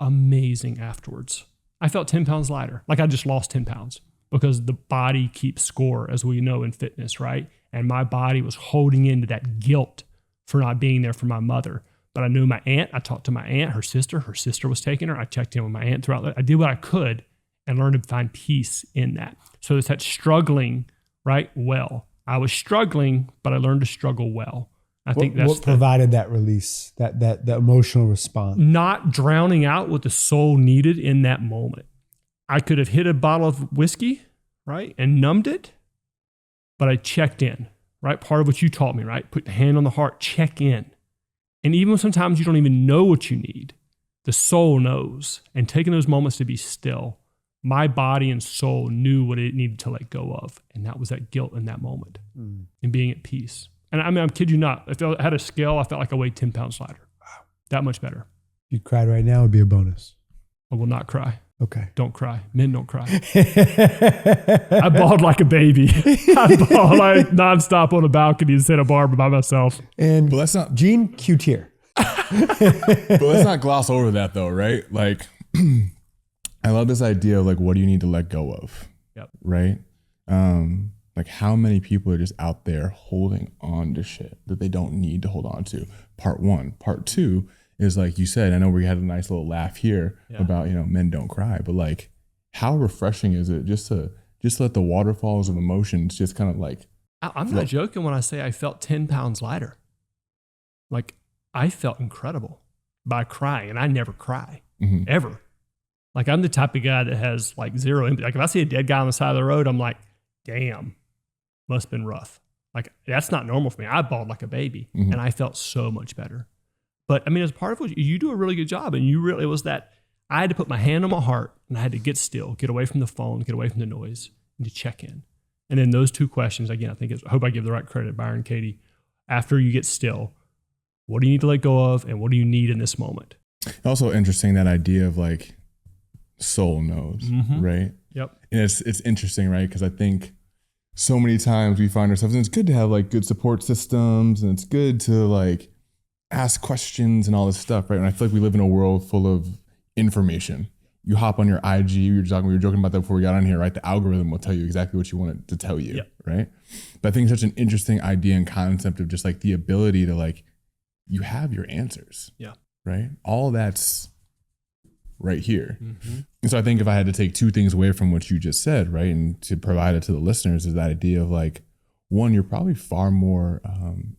S2: amazing afterwards. I felt 10 pounds lighter, like I just lost 10 pounds, because the body keeps score, as we know in fitness, right? And my body was holding into that guilt for not being there for my mother. But I knew my aunt. I talked to my aunt, her sister was taking her. I checked in with my aunt throughout. I did what I could and learned to find peace in that. So it's that struggling, right? Well, I was struggling, but I learned to struggle well. I think that's
S1: what provided that release, that emotional response.
S2: Not drowning out what the soul needed in that moment. I could have hit a bottle of whiskey, right, and numbed it, but I checked in, right? Part of what you taught me, right? Put the hand on the heart, check in. And even sometimes you don't even know what you need, the soul knows. And taking those moments to be still my body and soul knew what it needed to let go of. And that was that guilt in that moment and being at peace. And I mean, I'm kidding you not. If I had a scale, I felt like I weighed 10 pounds lighter. Wow. That much better.
S1: If you cried right now, it would be a bonus.
S2: I will not cry.
S1: Okay.
S2: Don't cry. Men don't cry. I bawled like a baby. I bawled like nonstop on a balcony in Santa Barbara by myself.
S1: And
S3: But let's not,
S1: Gene, Q tier.
S3: but let's not gloss over that though, right? Like, I love this idea of like, what do you need to let go of?
S2: Yep.
S3: Right? Like how many people are just out there holding on to shit that they don't need to hold on to? Part one. Part two is like you said, I know we had a nice little laugh here about, you know, men don't cry, but like how refreshing is it just to let the waterfalls of emotions just kind of like.
S2: I'm not joking when I say I felt 10 pounds lighter. Like I felt incredible by crying, and I never cry ever. Like I'm the type of guy that has like zero empathy. Like if I see a dead guy on the side of the road, I'm like, damn, must have been rough. Like that's not normal for me. I bawled like a baby and I felt so much better. But I mean, as part of what you do a really good job, and it was that I had to put my hand on my heart and I had to get still, get away from the phone, get away from the noise, and to check in. And then those two questions, again, I hope I give the right credit, Byron, Katie, after you get still, what do you need to let go of and what do you need in this moment?
S3: Also interesting, that idea of like soul knows, right?
S2: Yep.
S3: And it's interesting, right? Because I think so many times we find ourselves, and it's good to have like good support systems, and it's good to like ask questions and all this stuff, right? And I feel like we live in a world full of information. You hop on your IG, we were joking about that before we got on here, right? The algorithm will tell you exactly what you want it to tell you, right? But I think it's such an interesting idea and concept of just like the ability to like, you have your answers, right? All that's right here. And so I think if I had to take two things away from what you just said, right, and to provide it to the listeners, is that idea of like, one, you're probably far more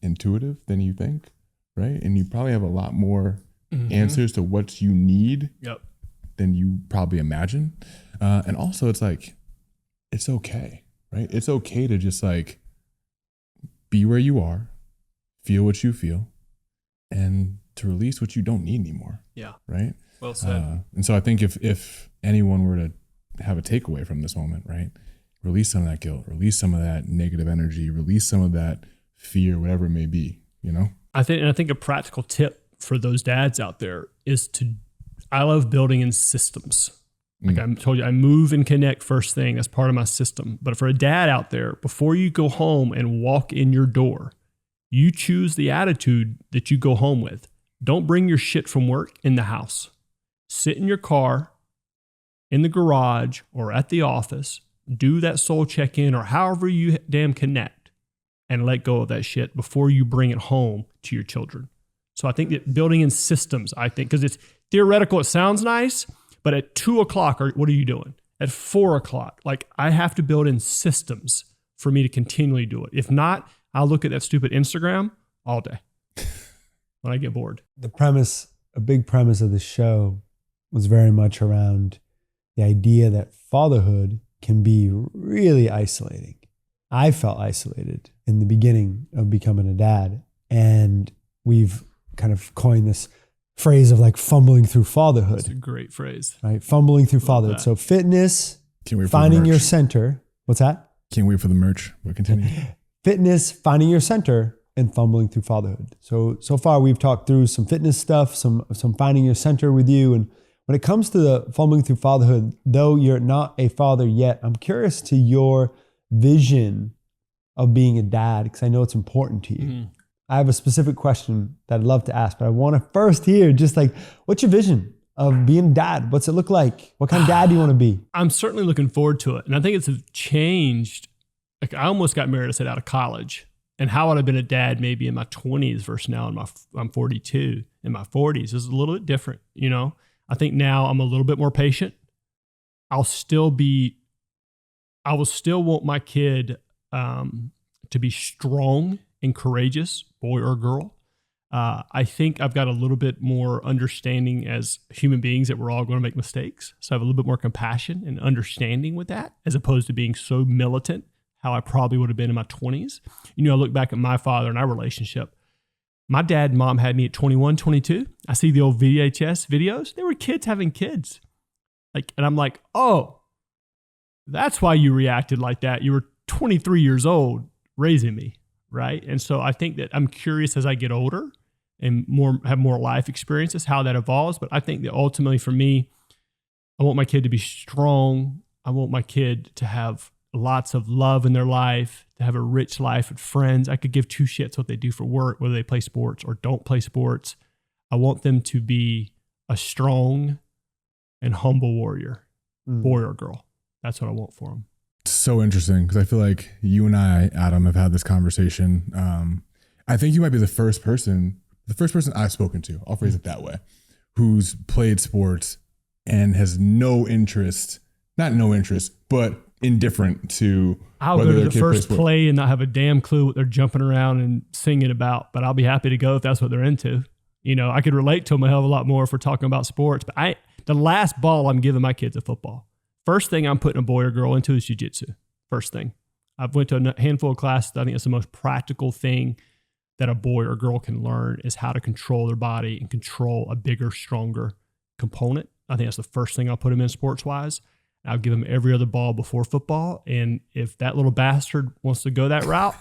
S3: intuitive than you think, right? And you probably have a lot more answers to what you need than you probably imagine. And also it's like, it's okay, right? It's okay to just like be where you are, feel what you feel, and to release what you don't need anymore. Yeah. Right?
S2: Well said.
S3: And so I think if anyone were to have a takeaway from this moment, right? Release some of that guilt, release some of that negative energy, release some of that fear, whatever it may be, you know?
S2: I think a practical tip for those dads out there is I love building in systems. Like I told you, I move and connect first thing as part of my system. But for a dad out there, before you go home and walk in your door, you choose the attitude that you go home with. Don't bring your shit from work in the house. Sit in your car, in the garage, or at the office. Do that soul check-in or however you damn connect, and let go of that shit before you bring it home to your children. So I think that building in systems, because it's theoretical, it sounds nice, but at 2:00, what are you doing? At 4:00, like I have to build in systems for me to continually do it. If not, I'll look at that stupid Instagram all day when I get bored.
S1: A big premise of the show was very much around the idea that fatherhood can be really isolating. I felt isolated in the beginning of becoming a dad, and we've kind of coined this phrase of like fumbling through fatherhood.
S2: That's a great phrase.
S1: Right? Fumbling through fatherhood. So fitness, finding your center. What's that?
S3: Can't wait for the merch, but continue.
S1: Fitness, finding your center, and fumbling through fatherhood. So far we've talked through some fitness stuff, some finding your center with you. And when it comes to the fumbling through fatherhood, though you're not a father yet, I'm curious to your vision of being a dad, because I know it's important to you. I have a specific question that I'd love to ask, but I want to first hear just like, what's your vision of being a dad? What's it look like? What kind of dad do you want to be? I'm
S2: certainly looking forward to it. And I think it's changed. Like I almost got married, I said, out of college. And how would I have been a dad maybe in my 20s versus now I'm 42, in my 40s is a little bit different, you know? I think now I'm a little bit more patient. I will still want my kid to be strong and courageous, boy or girl. I think I've got a little bit more understanding as human beings that we're all going to make mistakes. So I have a little bit more compassion and understanding with that, as opposed to being so militant, how I probably would have been in my 20s. You know, I look back at my father and our relationship. My dad and mom had me at 21, 22. I see the old VHS videos. They were kids having kids. And I'm like, oh, that's why you reacted like that. You were 23 years old raising me, right? And so I think that I'm curious as I get older and have more life experiences, how that evolves. But I think that ultimately for me, I want my kid to be strong. I want my kid to have lots of love in their life, to have a rich life with friends. I could give two shits what they do for work, whether they play sports or don't play sports. I want them to be a strong and humble warrior, boy or girl. That's what I want for them.
S3: So interesting, because I feel like you and I, Adam, have had this conversation. I think you might be the first person I've spoken to, I'll phrase it that way, who's played sports and has but indifferent to
S2: I'll go to the first play and not have a damn clue what they're jumping around and singing about, but I'll be happy to go if that's what they're into. You know, I could relate to them a hell of a lot more if we're talking about sports, but the last ball I'm giving my kids is football. First thing I'm putting a boy or girl into is jiu-jitsu. First thing. I've went to a handful of classes. I think it's the most practical thing that a boy or girl can learn is how to control their body and control a bigger, stronger component. I think that's the first thing I'll put them in sports-wise. I'll give them every other ball before football. And if that little bastard wants to go that route,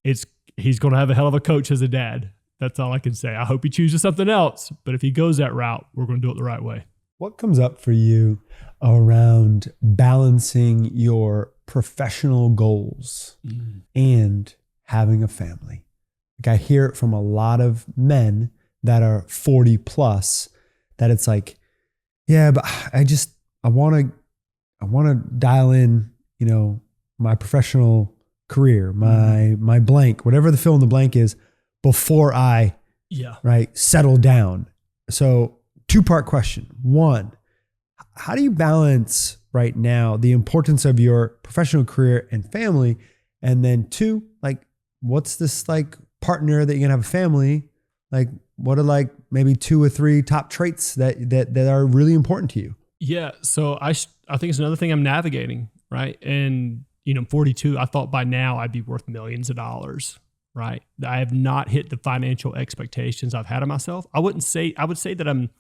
S2: he's going to have a hell of a coach as a dad. That's all I can say. I hope he chooses something else. But if he goes that route, we're going to do it the right way.
S1: What comes up for you around balancing your professional goals and having a family? Like I hear it from a lot of men that are 40 plus that it's like, yeah, but I want to dial in, you know, my professional career, my blank, whatever the fill in the blank is before I settle down. So 2-part question. 1, how do you balance right now the importance of your professional career and family? And then 2, like, what's this like partner that you're gonna have a family? Like, what are like maybe 2 or 3 top traits that are really important to you?
S2: Yeah. So I think it's another thing I'm navigating, right? And, you know, I'm 42. I thought by now I'd be worth millions of dollars, right? I have not hit the financial expectations I've had of myself. I would say that I'm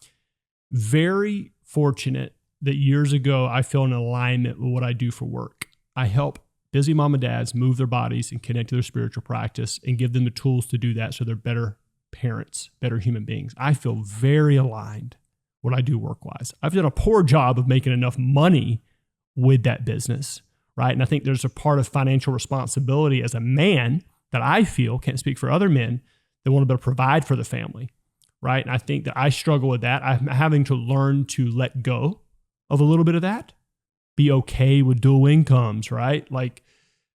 S2: very fortunate that years ago I feel in alignment with what I do for work. I help busy mom and dads move their bodies and connect to their spiritual practice and give them the tools to do that so they're better parents, better human beings. I feel very aligned what I do work-wise. I've done a poor job of making enough money with that business, right? And I think there's a part of financial responsibility as a man that I feel, can't speak for other men, that want to be able to provide for the family, right? And I think that I struggle with that. I'm having to learn to let go of a little bit of that, be okay with dual incomes, right? Like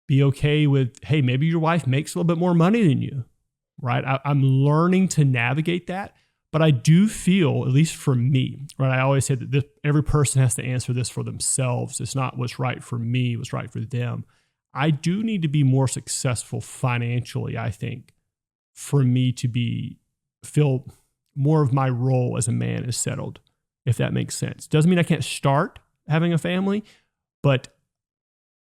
S2: be okay with, hey, maybe your wife makes a little bit more money than you, right? I'm learning to navigate that. But I do feel, at least for me, right? I always say that every person has to answer this for themselves. It's not what's right for me, what's right for them. I do need to be more successful financially, I think, for me to feel more of my role as a man is settled, if that makes sense. Doesn't mean I can't start having a family, but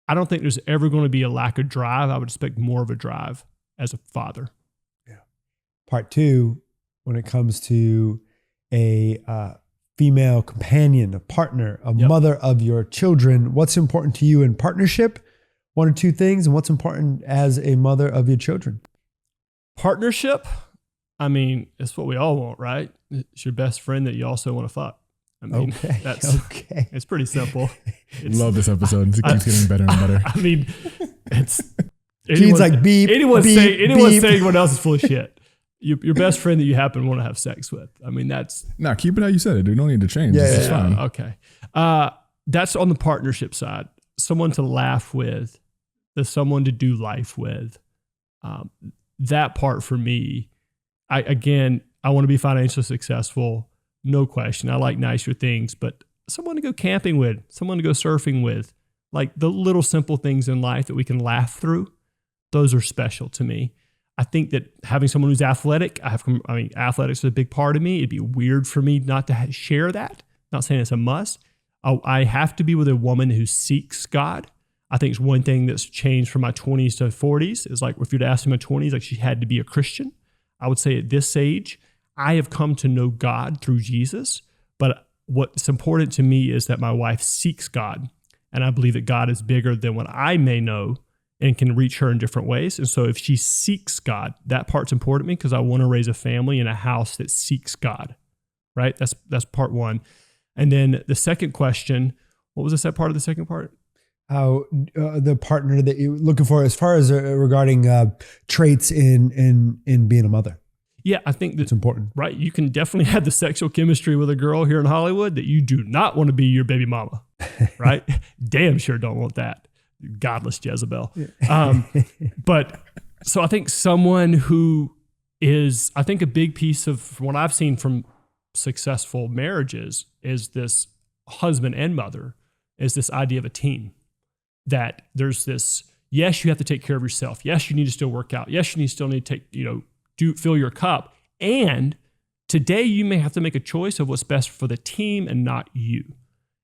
S2: I don't think there's ever going to be a lack of drive. I would expect more of a drive as a father.
S1: Yeah. Part 2, when it comes to a female companion, a partner, a mother of your children, what's important to you in partnership? 1 or 2 things, and what's important as a mother of your children?
S2: Partnership, I mean, it's what we all want, right? It's your best friend that you also want to fuck. I mean, it's pretty simple.
S3: Love this episode. It keeps getting better and better.
S2: I mean, it's
S1: Gene's like beep.
S2: Anyone
S1: beep.
S2: saying what else is full of shit. Your best friend that you happen to want to have sex with. I mean, that's...
S3: No, keep it how you said it, dude. No need to change. It's fine.
S2: Okay. That's on the partnership side. Someone to laugh with, someone to do life with. That part for me, I want to be financially successful. No question. I like nicer things, but someone to go camping with, someone to go surfing with, like the little simple things in life that we can laugh through, those are special to me. I think that having someone who's athletic, athletics is a big part of me. It'd be weird for me not to share that. Not saying it's a must. I have to be with a woman who seeks God. I think it's one thing that's changed from my 20s to 40s is like, if you'd asked me in my 20s, like she had to be a Christian. I would say at this age, I have come to know God through Jesus. But what's important to me is that my wife seeks God And I believe that God is bigger than what I may know and can reach her in different ways. And so if she seeks God, that part's important to me because I want to raise a family in a house that seeks God, right? That's part one. And then the second question, what was the second part of the second part?
S1: How the partner that you're looking for as far as regarding traits in being a mother.
S2: Yeah, I think that's
S1: important.
S2: Right. You can definitely have the sexual chemistry with a girl here in Hollywood that you do not want to be your baby mama, right? Damn sure don't want that. Godless Jezebel. But so I think someone who is, I think a big piece of what I've seen from successful marriages is this husband and mother is this idea of a team, that there's this, yes, you have to take care of yourself. Yes, you need to still work out. Yes, you still need to take, fill your cup. And today you may have to make a choice of what's best for the team and not you.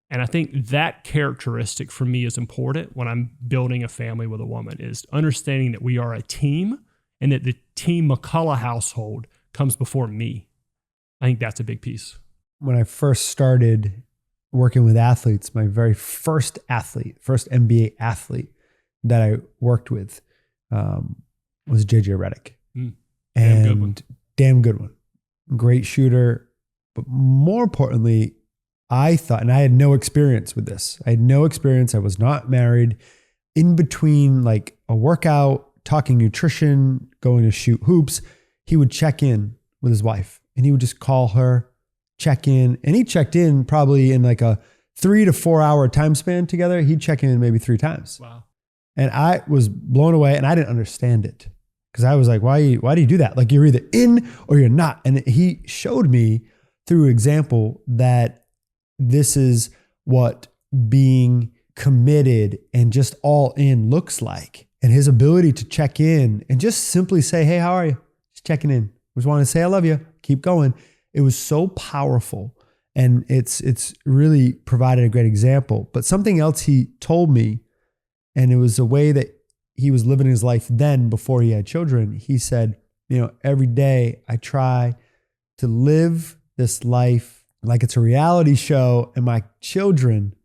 S2: And I think that characteristic for me is important when I'm building a family with a woman, is understanding that we are a team and that the Team McCullough household comes before me. I think that's a big piece.
S1: When I first started working with athletes, my very first NBA athlete that I worked with was JJ Redick. Damn good one. Great shooter. But more importantly, I thought, and I had no experience with this. I had no experience. I was not married. In between like a workout, talking nutrition, going to shoot hoops, he would check in with his wife and he would just call her, check in. And he checked in probably in like a 3 to 4 hour time span together. He'd check in maybe 3 times.
S2: Wow.
S1: And I was blown away and I didn't understand it because I was like, why do you do that? Like you're either in or you're not. And he showed me through example that this is what being committed and just all in looks like. And his ability to check in and just simply say, hey, how are you? Just checking in. Just wanted to say, I love you. Keep going. It was so powerful. And it's really provided a great example. But something else he told me, and it was a way that he was living his life then before he had children. He said, every day I try to live this life like it's a reality show, and my children,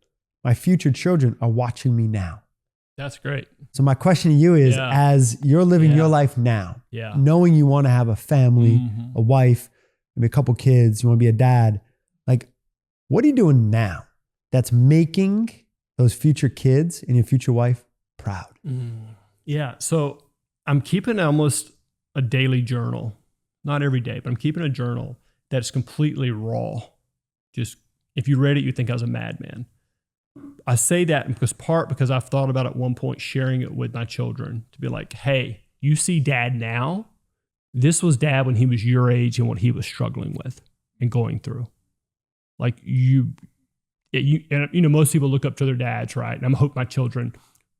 S1: my future children, are watching me now.
S2: That's great.
S1: So my question to you is, as you're living your life now, knowing you want to have a family, a wife, maybe a couple kids, you want to be a dad, like, what are you doing now that's making those future kids and your future wife proud?
S2: Yeah. So I'm keeping almost a daily journal, not every day, but I'm keeping a journal that's completely raw. Just, if you read it, you think I was a madman. I say that because I've thought about at one point sharing it with my children to be like, hey, you see dad now? This was dad when he was your age and what he was struggling with and going through. Like most people look up to their dads, right? And I hope my children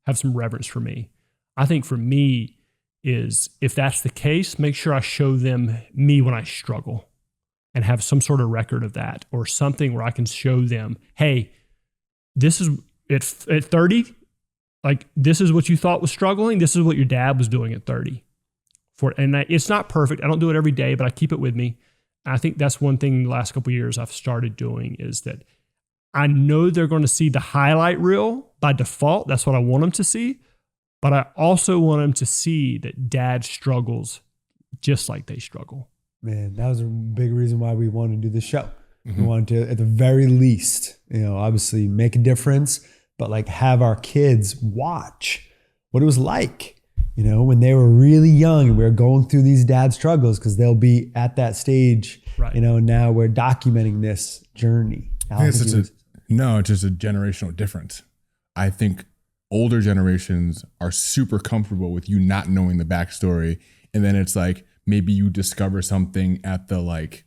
S2: have some reverence for me. I think for me is, if that's the case, make sure I show them me when I struggle and have some sort of record of that, or something where I can show them, hey, this is at 30, like this is what you thought was struggling. This is what your dad was doing at 30. It's not perfect. I don't do it every day, but I keep it with me. I think that's one thing the last couple of years I've started doing, is that I know they're going to see the highlight reel by default. That's what I want them to see. But I also want them to see that dad struggles just like they struggle.
S1: Man, that was a big reason why we wanted to do this show. We wanted to, at the very least, obviously make a difference, but like have our kids watch what it was like, when they were really young and we were going through these dad struggles, because they'll be at that stage, right. Now we're documenting this journey.
S3: It's just a generational difference. I think older generations are super comfortable with you not knowing the backstory. And then it's like, maybe you discover something at the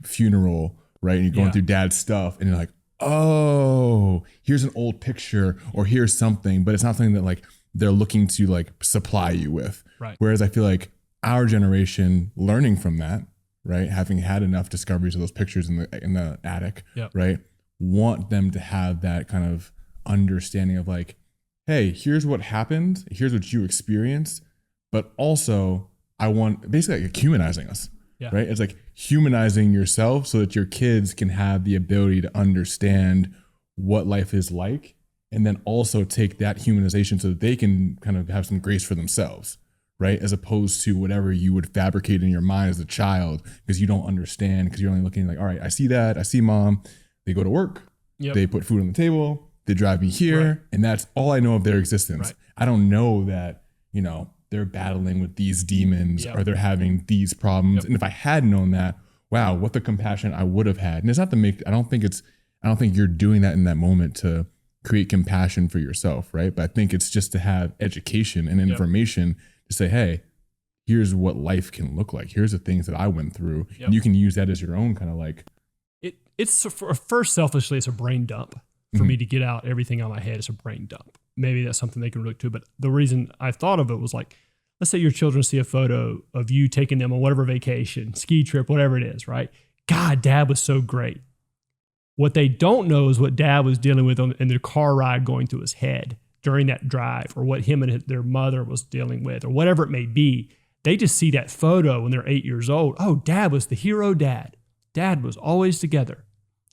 S3: funeral, right? And you're going through dad's stuff and you're like, oh, here's an old picture or here's something, but it's not something that like they're looking to like supply you with.
S2: Right.
S3: Whereas I feel like our generation learning from that, right? Having had enough discoveries of those pictures in the attic, right? Want them to have that kind of understanding of like, hey, here's what happened. Here's what you experienced. But also I want basically like humanizing us, right? It's like humanizing yourself so that your kids can have the ability to understand what life is like and then also take that humanization so that they can kind of have some grace for themselves, right? As opposed to whatever you would fabricate in your mind as a child because you don't understand, because you're only looking like, all right, I see that, I see mom, they go to work, they put food on the table, they drive me here, and that's all I know of their existence. I don't know that, you know, they're battling with these demons or they're having these problems. And if I had known that, wow, what the compassion I would have had. And it's not to make, I don't think you're doing that in that moment to create compassion for yourself, right? But I think it's just to have education and information to say, hey, here's what life can look like. Here's the things that I went through. And you can use that as your own kind of like.
S2: It's first, selfishly, it's a brain dump for me to get out everything on my head. It's a brain dump. Maybe that's something they can relate to. But the reason I thought of it was like, let's say your children see a photo of you taking them on whatever vacation, ski trip, whatever it is, right? God, dad was so great. What they don't know is what dad was dealing with in their car ride going through his head during that drive, or what him and their mother was dealing with, or whatever it may be. They just see that photo when they're 8 years old. Oh, dad was the hero dad. Dad was always together.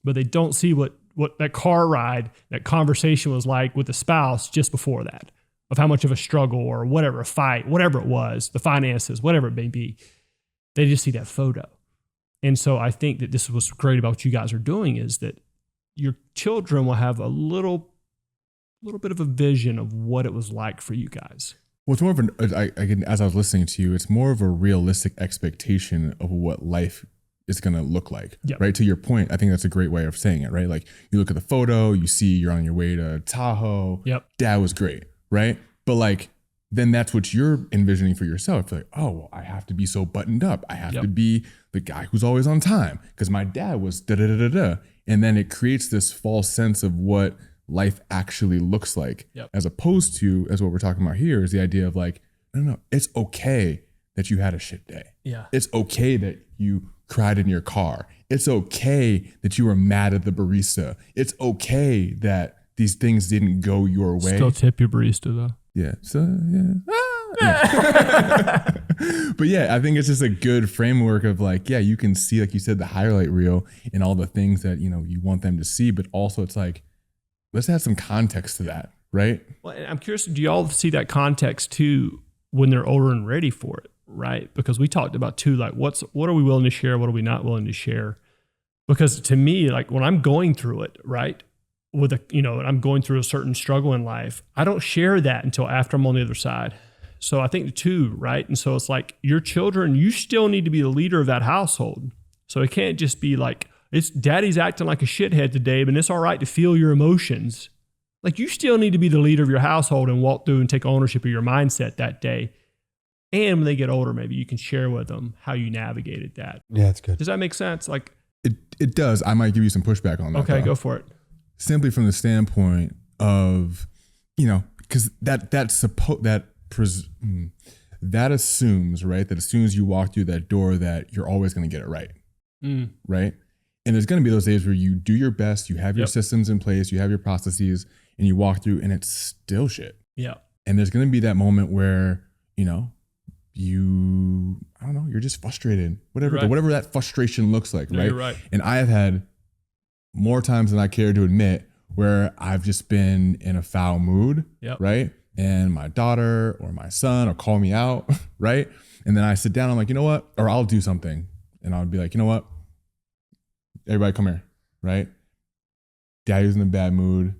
S2: But they don't see what that car ride, that conversation was like with the spouse just before that, of how much of a struggle or whatever, a fight, whatever it was, the finances, whatever it may be. They just see that photo. And so I think that this is what's great about what you guys are doing, is that your children will have a little bit of a vision of what it was like for you guys.
S3: Well, it's more of as I was listening to you, it's more of a realistic expectation of what life is going to look like, right? To your point, I think that's a great way of saying it, right? Like you look at the photo, you see you're on your way to Tahoe. Dad was great, right? But like, then that's what you're envisioning for yourself. You're like, oh, well, I have to be so buttoned up. I have to be the guy who's always on time because my dad was da-da-da-da-da. And then it creates this false sense of what life actually looks like, as opposed to, as what we're talking about here, is the idea of like, no, it's okay that you had a shit day. It's okay that you cried in your car. It's okay that you were mad at the barista. It's okay that these things didn't go your way.
S2: Still tip your barista though.
S3: But yeah, I think it's just a good framework of like, you can see, like you said, the highlight reel and all the things that, you know, you want them to see, but also it's like, let's add some context to that, right?
S2: Well, I'm curious, do y'all see that context too when they're older and ready for it, right? Because we talked about too, like what are we willing to share? What are we not willing to share? Because to me, like when I'm going through it, right, and I'm going through a certain struggle in life, I don't share that until after I'm on the other side. So I think too, right? And so it's like your children, you still need to be the leader of that household. So it can't just be like, it's daddy's acting like a shithead today, but it's all right to feel your emotions. Like you still need to be the leader of your household and walk through and take ownership of your mindset that day. And when they get older, maybe you can share with them how you navigated that.
S1: Yeah, it's good.
S2: Does that make sense? Like
S3: it does. I might give you some pushback on that.
S2: Okay, go for it.
S3: Simply from the standpoint of, you know, because that assumes, right, that as soon as you walk through that door that you're always going to get it right, right? And there's going to be those days where you do your best, you have your systems in place, you have your processes, and you walk through and it's still shit. And there's going to be that moment where, you know, you're just frustrated, whatever that frustration looks like, right?
S2: You're right.
S3: And I have had more times than I care to admit where I've just been in a foul mood, right? And my daughter or my son will call me out, right? And then I sit down, I'm like, you know what? Or I'll do something and I'll be like, you know what? Everybody come here, right? Daddy was in a bad mood.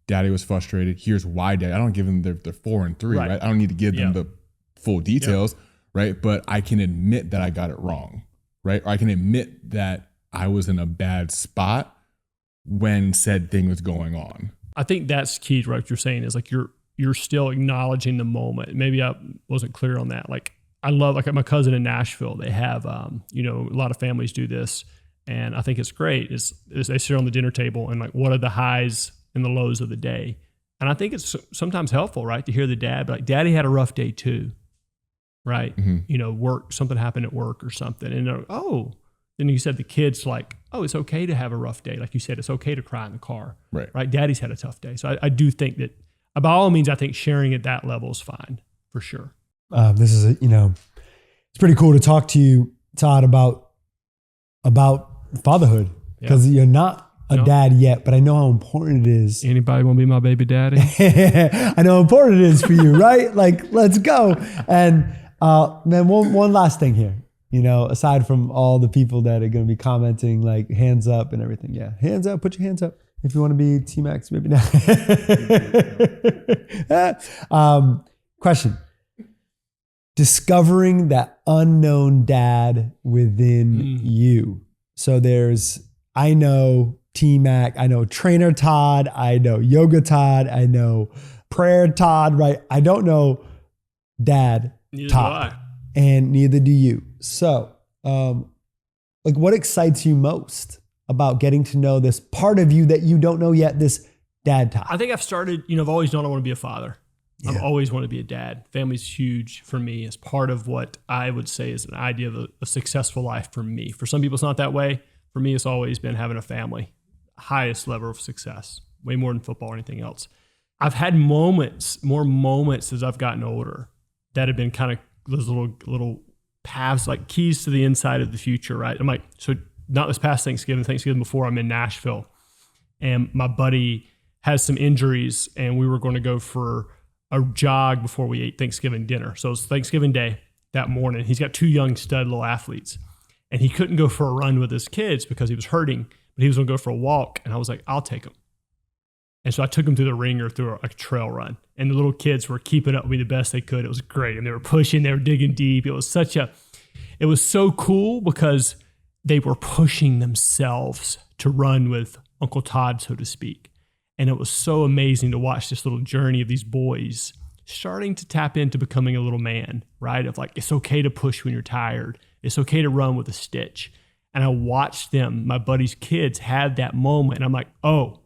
S3: Daddy was frustrated. Here's why, Daddy. I don't give them their 4 and 3, right? I don't need to give them the full details, right? But I can admit that I got it wrong, right? Or I can admit that I was in a bad spot when said thing was going on.
S2: I think that's key to what you're saying is like you're still acknowledging the moment. Maybe I wasn't clear on that. Like I love, like my cousin in Nashville, they have, a lot of families do this. And I think it's great is they sit on the dinner table and like, what are the highs and the lows of the day? And I think it's sometimes helpful, right, to hear the dad, like, Daddy had a rough day too, right? You know, work, something happened at work or something. And then you said the kids like, oh, it's okay to have a rough day. Like you said, it's okay to cry in the car, right? Daddy's had a tough day. So I do think that by all means, I think sharing at that level is fine for sure.
S1: This is it's pretty cool to talk to you, Todd, about fatherhood, because you're not a dad yet, but I know how important it is.
S2: Anybody want to be my baby daddy?
S1: I know how important it is for you, right? Like, let's go. And then one last thing here, you know, aside from all the people that are going to be commenting, like hands up and everything. Yeah, hands up, put your hands up if you want to be TMac, maybe not. Question. Discovering that unknown dad within you. So I know TMac, I know trainer Todd, I know yoga Todd, I know prayer Todd, right? I don't know dad
S2: Neither
S1: Todd.
S2: do I.
S1: And neither do you. So, like, what excites you most about getting to know this part of you that you don't know yet, this dad Todd?
S2: I think I've started, I've always known I want to be a father.
S1: Yeah.
S2: I've always wanted to be a dad. Family's huge for me as part of what I would say is an idea of a successful life for me. For some people, it's not that way. For me, it's always been having a family. Highest level of success, way more than football or anything else. I've had more moments as I've gotten older that have been kind of those little paths, like keys to the inside of the future, right? I'm like, so not this past Thanksgiving before, I'm in Nashville, and my buddy has some injuries, and we were going to go for a jog before we ate Thanksgiving dinner. So it was Thanksgiving Day that morning. He's got 2 young stud little athletes, and he couldn't go for a run with his kids because he was hurting, but he was going to go for a walk. And I was like, I'll take him. And so I took him through the ringer through a trail run, and the little kids were keeping up with me the best they could. It was great. And they were pushing, they were digging deep. It was so cool because they were pushing themselves to run with Uncle Todd, so to speak. And it was so amazing to watch this little journey of these boys starting to tap into becoming a little man, right? Of like, it's okay to push when you're tired. It's okay to run with a stitch. And I watched them, my buddy's kids, have that moment. And I'm like, oh,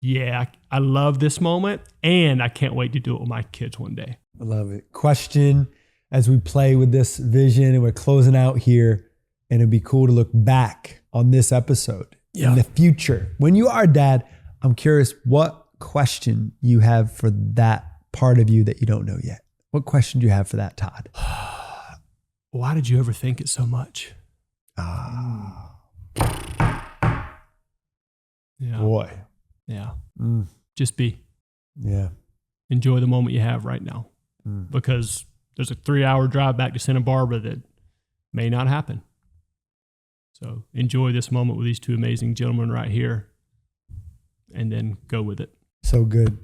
S2: yeah, I love this moment. And I can't wait to do it with my kids one day.
S1: I love it. Question as we play with this vision and we're closing out here, and it'd be cool to look back on this episode in the future. When you are dad, I'm curious what question you have for that part of you that you don't know yet. What question do you have for that, Todd?
S2: Why did you ever think it so much? Yeah.
S1: Boy.
S2: Yeah. Just be.
S1: Yeah.
S2: Enjoy the moment you have right now. Because there's a 3-hour drive back to Santa Barbara that may not happen. So enjoy this moment with these 2 amazing gentlemen right here, and then go with it.
S1: So good.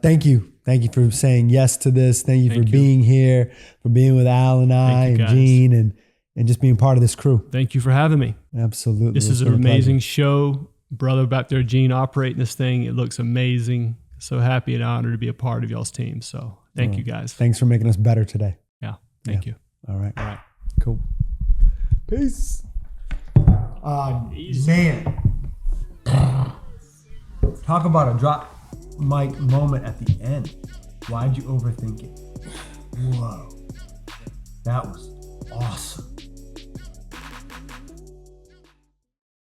S1: Thank you. Thank you for saying yes to this. Thank you for being here, for being with Al and I and Gene, and just being part of this crew.
S2: Thank you for having me.
S1: Absolutely.
S2: This is an amazing show. Brother back there, Gene, operating this thing. It looks amazing. So happy and honored to be a part of y'all's team. So thank you guys.
S1: Thanks for making us better today.
S2: Yeah. Thank you.
S1: All right.
S2: All right.
S1: Cool. Peace. Man. Talk about a drop mic moment at the end. Why'd you overthink it? Whoa. That was awesome.